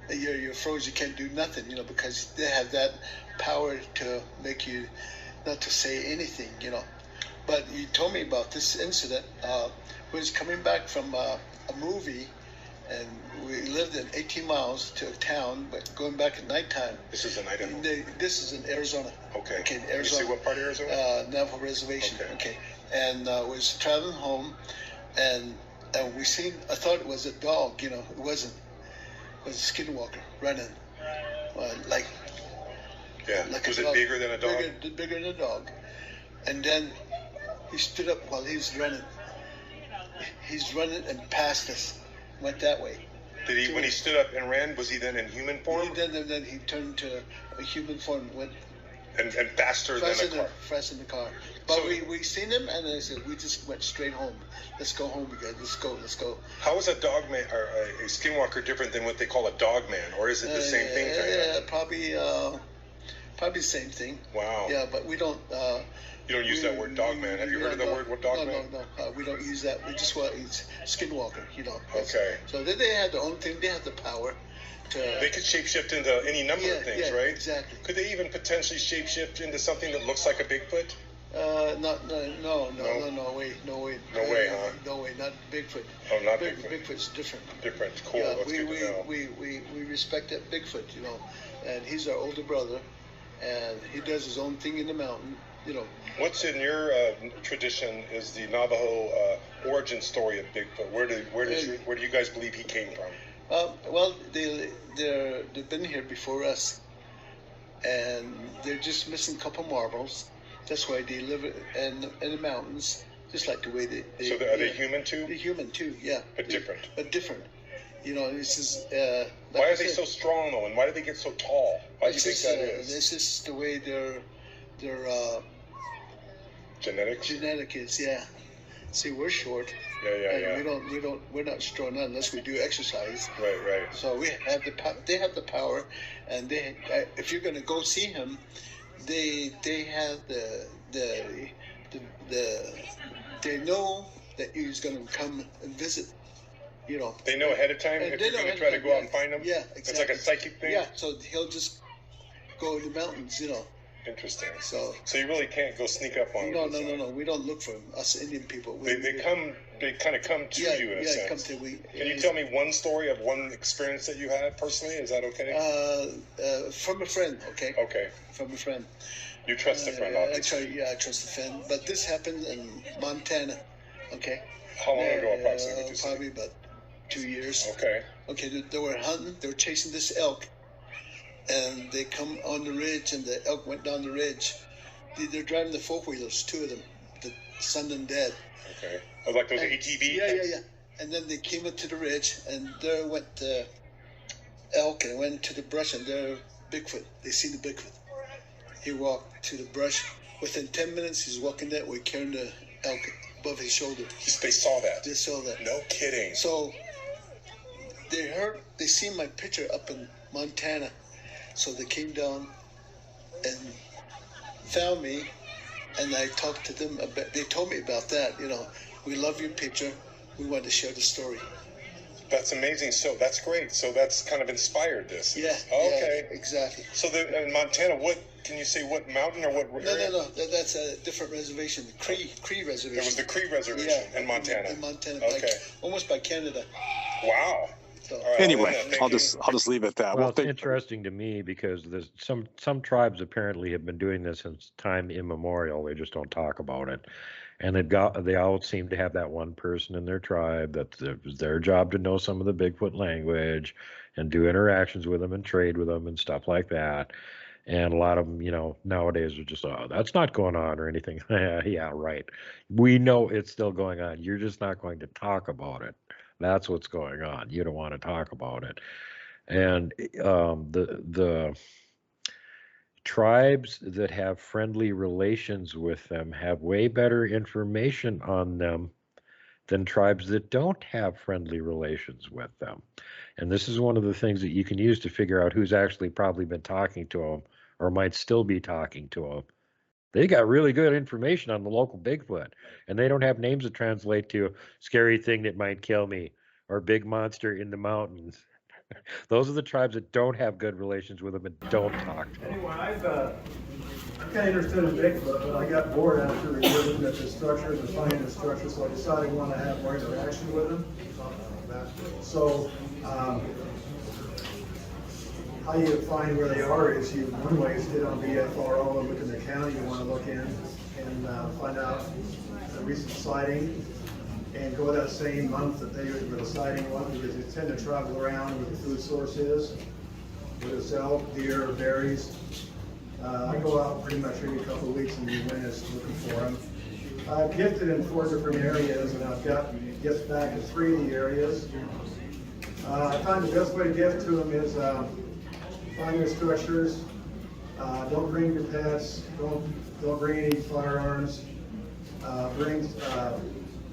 you're frozen. You can't do nothing, you know, because they have that power to make you not to say anything, you know. But you told me about this incident. We was coming back from a movie, and we lived in 18 miles to a town, but going back at nighttime. This is in Idaho? This is in Arizona. Okay. In Arizona. You see what part of Arizona? Navajo Reservation. Okay. And was traveling home, and we seen, I thought it was a dog, you know, it wasn't. It was a skinwalker running. Like Was it bigger than a dog? Bigger than a dog. And then he stood up while he was running. He's running and passed us, went that way. Did he, when he stood up and ran, was he then in human form? Then he turned to a human form, went and faster than a car. Faster than the car. But so, we seen him, and I said, we just went straight home. Let's go home again. Let's go. How is a dog man or a skinwalker different than what they call a dog man, or is it the same thing? Yeah, probably the same thing. Wow. Yeah, but we don't. You don't use that word dog man. Have you heard of the word dog man? No. We don't use that. We just want skinwalker. You know. Okay. So they have their own thing. They have the power. They could shapeshift into any number of things, right? Exactly. Could they even potentially shapeshift into something that looks like a Bigfoot? No way, No way, huh? No way, not Bigfoot. Oh, not Bigfoot. Bigfoot's different. Different, cool. Yeah, That's good to know. We respect that Bigfoot, you know, and he's our older brother, and he does his own thing in the mountain, you know. What's in your tradition is the Navajo origin story of Bigfoot? Where do you guys believe he came from? Well, they've been here before us, and they're just missing a couple marbles. That's why they live in the mountains, just like the way they so are they human too? They're human too, yeah. But different. But different. You know, this is. Why are they so strong though, and why do they get so tall? Why do you think that is? This is the way their genetic is, yeah. See, we're short. Yeah. We're not strong unless we do exercise. Right. So we have they have the power, and they if you're going to go see him, they have they know that he's going to come and visit. You know. They know ahead of time if you're going to try to go out and find him. Yeah, exactly. It's like a psychic thing. Yeah, so he'll just go in the mountains, you know. Interesting. So you really can't go sneak up on them. No. We don't look for them. Us Indian people. They kind of come to you in a sense. Can you tell me one story of one experience that you had personally? Is that okay? From a friend. Okay. Okay. From a friend. You trust a friend, obviously. I trust a friend. But this happened in Montana. Okay. How long ago approximately? Would you say? Probably about 2 years. Okay. Okay. They were hunting. They were chasing this elk. And they come on the ridge, and the elk went down the ridge. They're driving the four-wheelers, two of them, the son and dad. Okay. Oh, like those ATV? Yeah. And then they came up to the ridge, and there went the elk, and went to the brush, and there Bigfoot. They seen the Bigfoot. He walked to the brush. Within 10 minutes, he's walking that way, carrying the elk above his shoulder. They saw that? They saw that. No kidding. So they seen my picture up in Montana. So they came down and found me, and I talked to them about. They told me about that. You know, we love your picture. We want to share the story. That's amazing. So that's great. So that's kind of inspired this. Yeah. Okay. Yeah, exactly. So in Montana, what can you say? What mountain or what area? No. That's a different reservation. Cree reservation. It was the Cree reservation in Montana. In Montana. Okay. Almost by Canada. Wow. Right, anyway, I'll just leave it at that. Well, it's interesting to me because there's some tribes apparently have been doing this since time immemorial. They just don't talk about it, and they all seem to have that one person in their tribe that it's their job to know some of the Bigfoot language and do interactions with them and trade with them and stuff like that. And a lot of them, you know, nowadays are just, oh, that's not going on or anything. Yeah, right. We know it's still going on. You're just not going to talk about it. That's what's going on. You don't want to talk about it. And the tribes that have friendly relations with them have way better information on them than tribes that don't have friendly relations with them. And this is one of the things that you can use to figure out who's actually probably been talking to them or might still be talking to them. They got really good information on the local Bigfoot, and they don't have names that translate to scary thing that might kill me or big monster in the mountains. Those are the tribes that don't have good relations with them and don't talk to them. Anyway, I'm kind of interested in Bigfoot, but I got bored after looking at the structures and finding the structure, so I decided I want to have more interaction with them. So, how you find where they are is one way is get on BFRO and look in the county you want to look in and find out the recent sighting and go that same month that where the sighting was, because they tend to travel around where the food source is, whether it's elk, deer, or berries. I go out pretty much every couple of weeks in the winters looking for them. I've gifted in 4 different areas, and I've got gifts back in 3 of the areas. I find the best way to gift to them is find their structures. Don't bring your pets. Don't bring any firearms. Bring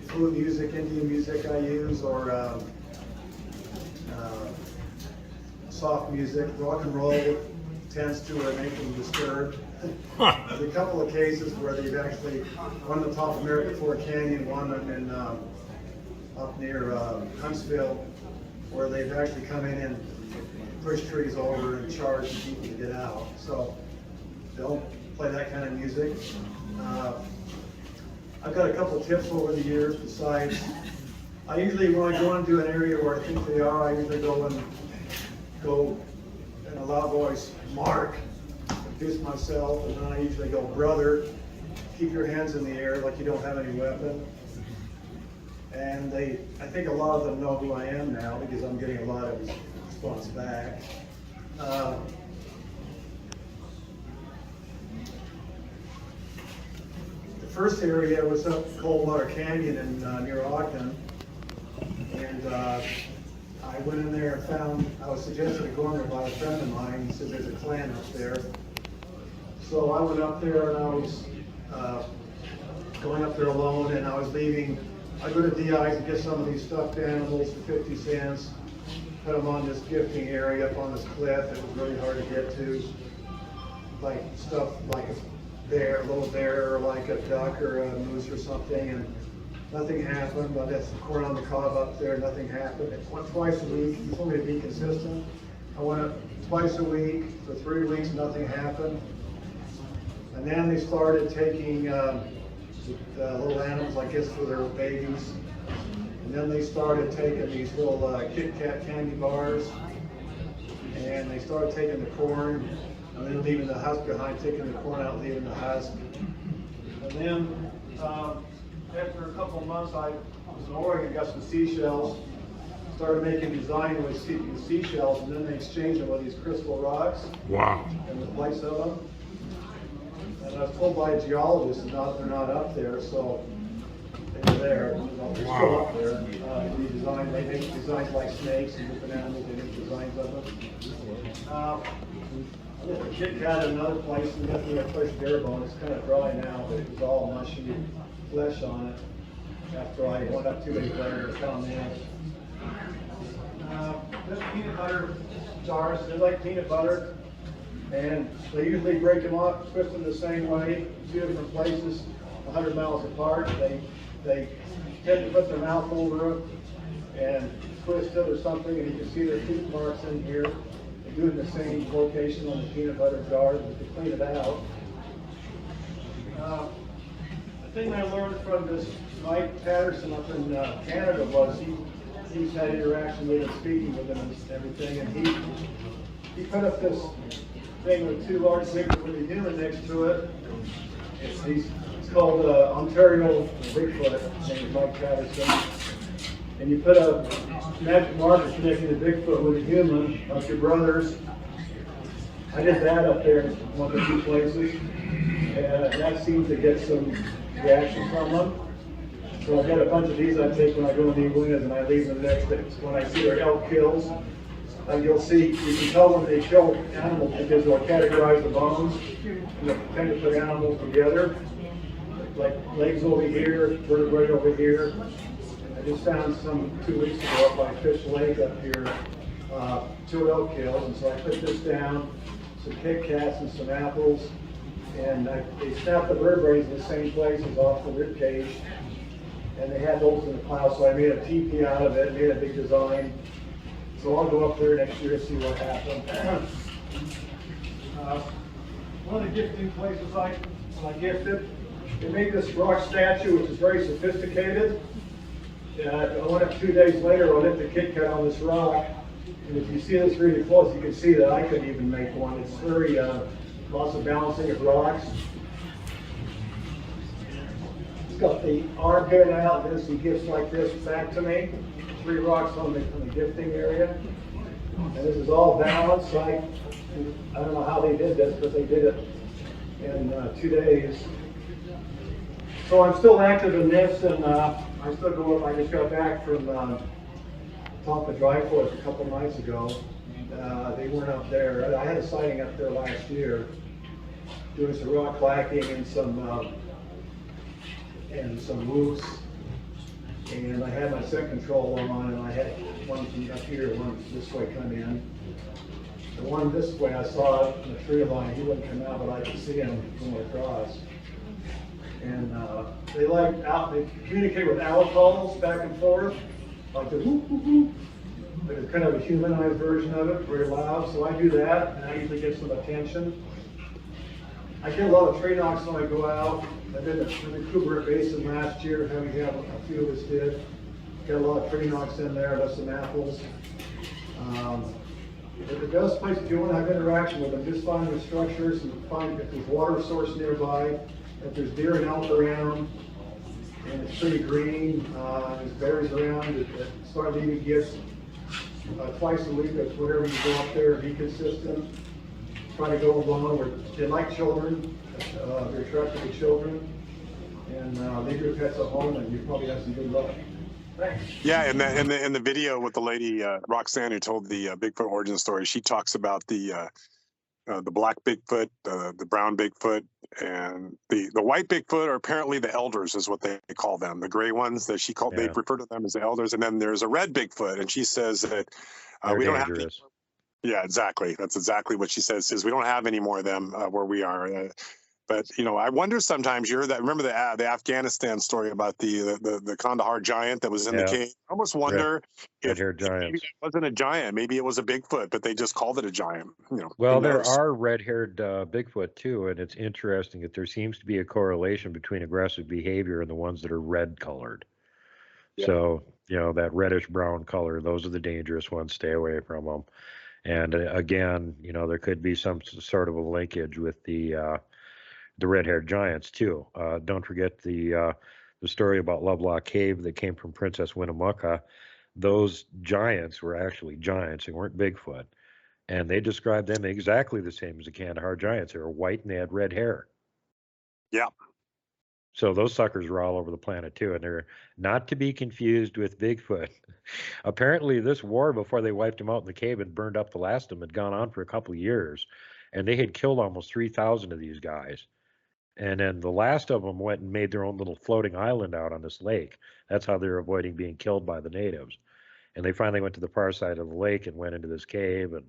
flute music, Indian music I use, or soft music. Rock and roll tends to make them disturbed. There's a couple of cases where they've actually, one in the top of American Fork Canyon, one in up near Huntsville, where they've actually come in and push trees over and charge people to get out. So don't play that kind of music. I've got a couple of tips over the years besides. I usually, when I go into an area where I think they are, I usually go in a loud voice, Mark, introduce myself, and then I usually go brother, keep your hands in the air like you don't have any weapon. And I think a lot of them know who I am now because I'm getting a lot of response back. The first area was up Coldwater Canyon in near Ogden, and I went in there and found, I was suggested to go in there by a friend of mine. He said there's a clan up there. So I went up there and I was going up there alone, and I was leaving. I go to DI's and get some of these stuffed animals for 50 cents, put them on this gifting area up on this cliff. It was really hard to get to. Like stuff like a bear, a little bear, or like a duck or a moose or something, and nothing happened. But that's the corn on the cob up there, nothing happened. It went twice a week. He told me to be consistent. I went up twice a week for 3 weeks, nothing happened. And then they started taking little animals, I guess, for their babies. And then they started taking these little Kit Kat candy bars. And they started taking the corn, and then leaving the husk behind, taking the corn out, leaving the husk. And then after a couple of months, I was in Oregon, got some seashells, started making design with seashells, and then they exchanged them with these crystal rocks. Wow. In the place of them. And I was told by a geologist that they're not up there, so they were there. They're still up there. They make designs like snakes and different animals. They make designs of them. The Kit Kat in another place, and definitely a fresh bear bone. It's kind of dry now, but it was all mushy flesh on it. After I went up 2 days later to found that. There's peanut butter jars. They're like peanut butter. And they usually break them up, twist them the same way, 2 different places, 100 miles apart. They tend to put their mouth over it and twist it or something, and you can see their tooth marks in here. They do it in the same location on the peanut butter jar, but they clean it out. The thing I learned from this Mike Patterson up in Canada was he's had interaction with him, speaking with him and everything, and he put up this thing with 2 large Bigfoot with a human next to it. It's called Ontario Bigfoot, named Mike Patterson. And you put a magic marker connecting the Bigfoot with a human, like your brothers. I did that up there in one of the 2 places, and that seemed to get some reaction from them. So I've got a bunch of these I take when I go to New England, and I leave them next to when I see their elk kills. You'll see, you can tell when they kill animals because they'll categorize the bones and they'll tend to put animals together. Like legs over here, vertebrae over here. I just found some 2 weeks ago up by Fish Lake up here, 2 elk kills, and so I put this down, some Kit Kats and some apples, and they snapped the vertebrae in the same places off the rib cage, and they had those in the pile, so I made a teepee out of it, made a big design. So I'll go up there next year and see what happens. One of the gifting places I gifted, they made this rock statue, which is very sophisticated. I went up 2 days later, I lit the Kit Kat on this rock, and if you see this really close, you can see that I couldn't even make one. It's very, lots of balancing of rocks. It's got the arm here now, and he gives like this back to me. 3 rocks on the gifting area, and this is all balanced. I don't know how they did this, but they did it in 2 days. So I'm still active in this, and I still go up. I just got back from top of Dry Forest a couple nights ago. They weren't up there. I had a sighting up there last year, doing some rock clacking and some moose. And I had my scent control on, and I had one from up here, one this way come in. The one this way I saw it in the tree line. He wouldn't come out, but I could see him going across. And they communicate with owl calls back and forth, like the whoop whoop whoop. But it's kind of a humanized version of it, very loud. So I do that, and I usually get some attention. I get a lot of tree knocks when I go out. I did it in the Kubrick Basin last year, having had a few of us did. Got a lot of tree knocks in there, got some apples. But the best place if you want to have interaction with them, just find the structures and find if there's water source nearby. that there's deer and elk around, and it's pretty green. There's berries around. It started eating gifts twice a week. That's whenever you go up there, be consistent. Try to go along. They like children. They're attracted to children. And leave your pets at home, and you probably have some good luck. Thanks. Yeah, in the video with the lady Roxanne who told the Bigfoot origin story, she talks about the black Bigfoot, the brown Bigfoot, and the white Bigfoot are apparently the elders, is what they call them. The gray ones that she called, they refer to them as the elders. And then there's a red Bigfoot, and she says that we don't have. Yeah, exactly. That's exactly what she says. Is we don't have any more of them where we are. But you know, I wonder sometimes. You heard that? Remember the Afghanistan story about the Kandahar giant that was in the cave? I almost wonder if maybe it wasn't a giant. Maybe it was a Bigfoot, but they just called it a giant. You know. Well, there are red-haired Bigfoot too, and it's interesting that there seems to be a correlation between aggressive behavior and the ones that are red-colored. Yeah. So you know that reddish-brown color; those are the dangerous ones. Stay away from them. And again, you know, there could be some sort of a linkage with the red-haired giants too. Don't forget the story about Lovelock Cave that came from Princess Winnemucca. Those giants were actually giants; they weren't Bigfoot, and they described them exactly the same as the Kandahar giants. They were white and they had red hair. Yeah. So those suckers were all over the planet too, and they're not to be confused with Bigfoot. Apparently, this war, before they wiped them out in the cave and burned up the last of them, had gone on for a couple of years, and they had killed almost 3,000 of these guys. And then the last of them went and made their own little floating island out on this lake. That's how they're avoiding being killed by the natives. And they finally went to the far side of the lake and went into this cave, and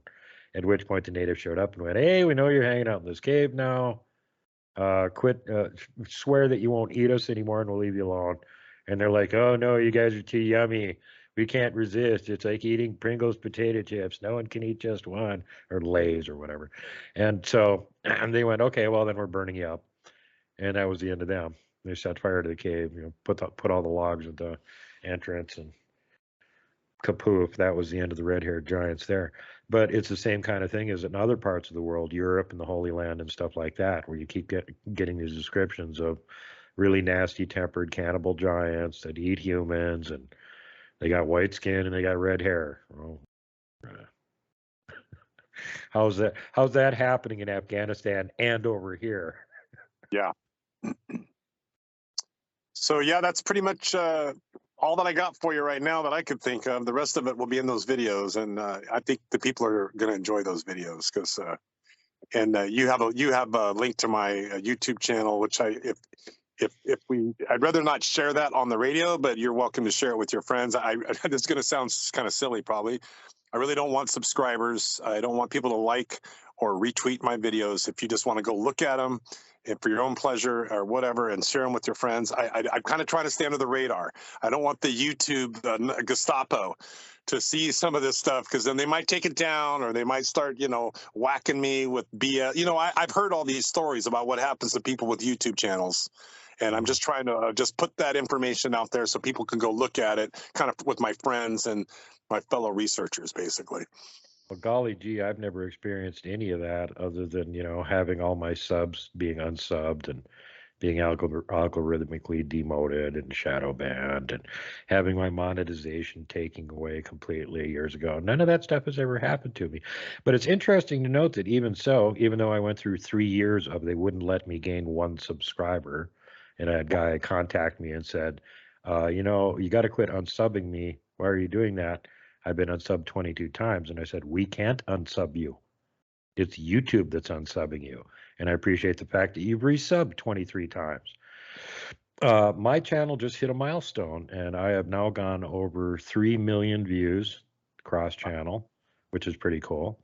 at which point the natives showed up and went, "Hey, we know you're hanging out in this cave now. Swear that you won't eat us anymore and we'll leave you alone." And they're like, "Oh no, you guys are too yummy. We can't resist. It's like eating Pringles potato chips. No one can eat just one," or Lay's or whatever. And so they went, "Okay, well then we're burning you up." And that was the end of them. They set fire to the cave, you know, put all the logs at the entrance, and kapoof, that was the end of the red-haired giants there. But it's the same kind of thing as in other parts of the world, Europe and the Holy Land and stuff like that, where you keep getting these descriptions of really nasty tempered cannibal giants that eat humans, and they got white skin and they got red hair. Well, how's that happening in Afghanistan and over here? Yeah. So yeah, that's pretty much all that I got for you right now that I could think of. The rest of it will be in those videos, and I think the people are going to enjoy those videos because. And you have a link to my YouTube channel, which I'd rather not share that on the radio, but you're welcome to share it with your friends. This is going to sound kind of silly, probably. I really don't want subscribers. I don't want people to like or retweet my videos. If you just want to go look at them and for your own pleasure or whatever and share them with your friends, I'm kind of trying to stay under the radar. I don't want the YouTube Gestapo to see some of this stuff, because then they might take it down or they might start, you know, whacking me with BS. You know, I've heard all these stories about what happens to people with YouTube channels. And I'm just trying to just put that information out there so people can go look at it kind of with my friends and my fellow researchers, basically. Well, golly gee, I've never experienced any of that other than, you know, having all my subs being unsubbed and being algorithmically demoted and shadow banned, and having my monetization taken away completely years ago. None of that stuff has ever happened to me. But it's interesting to note that even so, even though I went through 3 years of they wouldn't let me gain 1 subscriber, and I had a guy contact me and said, you know, you got to quit unsubbing me. Why are you doing that? I've been unsubbed 22 times. And I said, we can't unsub you. It's YouTube that's unsubbing you. And I appreciate the fact that you've resubbed 23 times. My channel just hit a milestone, and I have now gone over 3 million views cross-channel, which is pretty cool.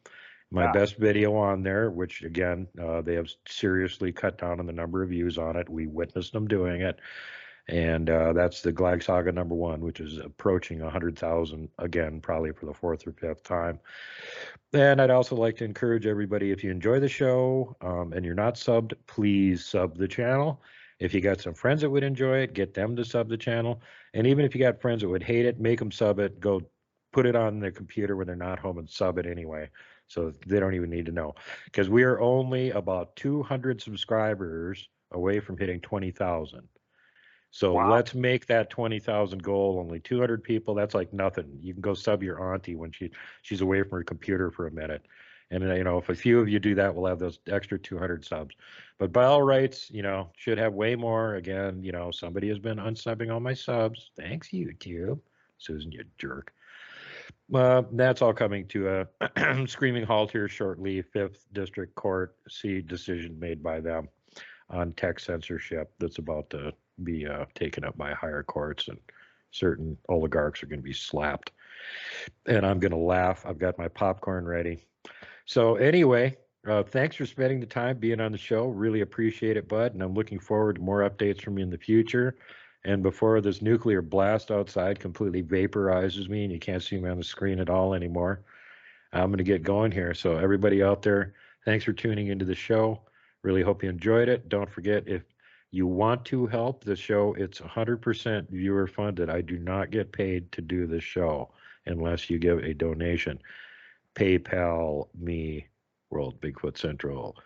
My best video on there, which again, they have seriously cut down on the number of views on it. We witnessed them doing it. And that's the Glag Saga #1, which is approaching 100,000 again, probably for the 4th or 5th time. And I'd also like to encourage everybody, if you enjoy the show and you're not subbed, please sub the channel. If you got some friends that would enjoy it, get them to sub the channel. And even if you got friends that would hate it, make them sub it. Go put it on their computer when they're not home and sub it anyway. So they don't even need to know. Because we are only about 200 subscribers away from hitting 20,000. So Wow. let's make that 20,000 goal. Only 200 people. That's like nothing. You can go sub your auntie when she's away from her computer for a minute. And if a few of you do that, we'll have those extra 200 subs. But by all rights, should have way more. Again, somebody has been unsubbing all my subs. Thanks, YouTube. Susan, you jerk. That's all coming to a screaming halt here shortly. 5th District Court decision made by them on tech censorship that's about to be taken up by higher courts, and certain oligarchs are going to be slapped. And I'm going to laugh. I've got my popcorn ready. So anyway, thanks for spending the time being on the show. Really appreciate it, bud. And I'm looking forward to more updates from you in the future. And before this nuclear blast outside completely vaporizes me and you can't see me on the screen at all anymore, I'm going to get going here. So everybody out there, thanks for tuning into the show. Really hope you enjoyed it. Don't forget, if you want to help the show, it's 100% viewer funded. I do not get paid to do this show unless you give a donation. PayPal me, World Bigfoot Central.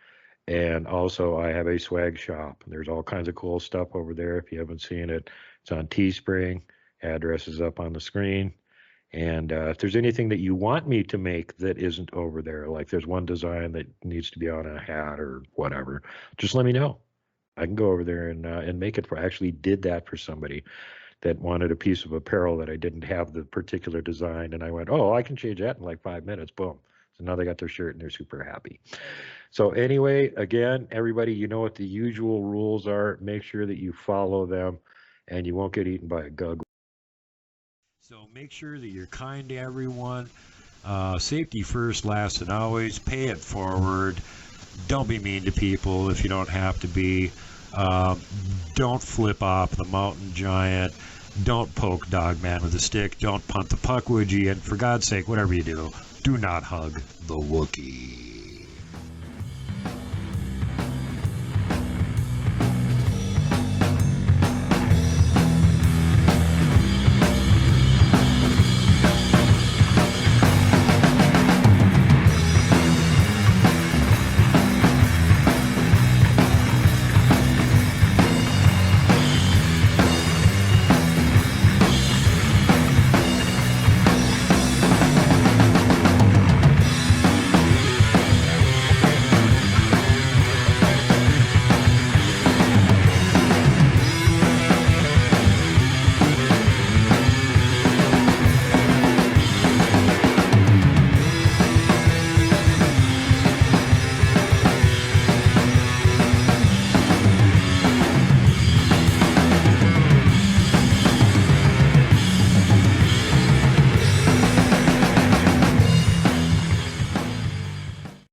And also I have a swag shop. There's all kinds of cool stuff over there. If you haven't seen it, it's on Teespring. Address is up on the screen. And if there's anything that you want me to make that isn't over there, like there's one design that needs to be on a hat or whatever, just let me know. I can go over there and make it for. I actually did that for somebody that wanted a piece of apparel that I didn't have the particular design. And I went, oh, I can change that in like 5 minutes. Boom. So now they got their shirt and they're super happy. So anyway, again, everybody, you know what the usual rules are. Make sure that you follow them and you won't get eaten by a gug. So make sure that you're kind to everyone. Safety first, last, and always. Pay it forward. Don't be mean to people if you don't have to be. Don't flip off the mountain giant. Don't poke Dogman with a stick. Don't punt the puck, would you? And for God's sake, whatever you do not hug the Wookiee.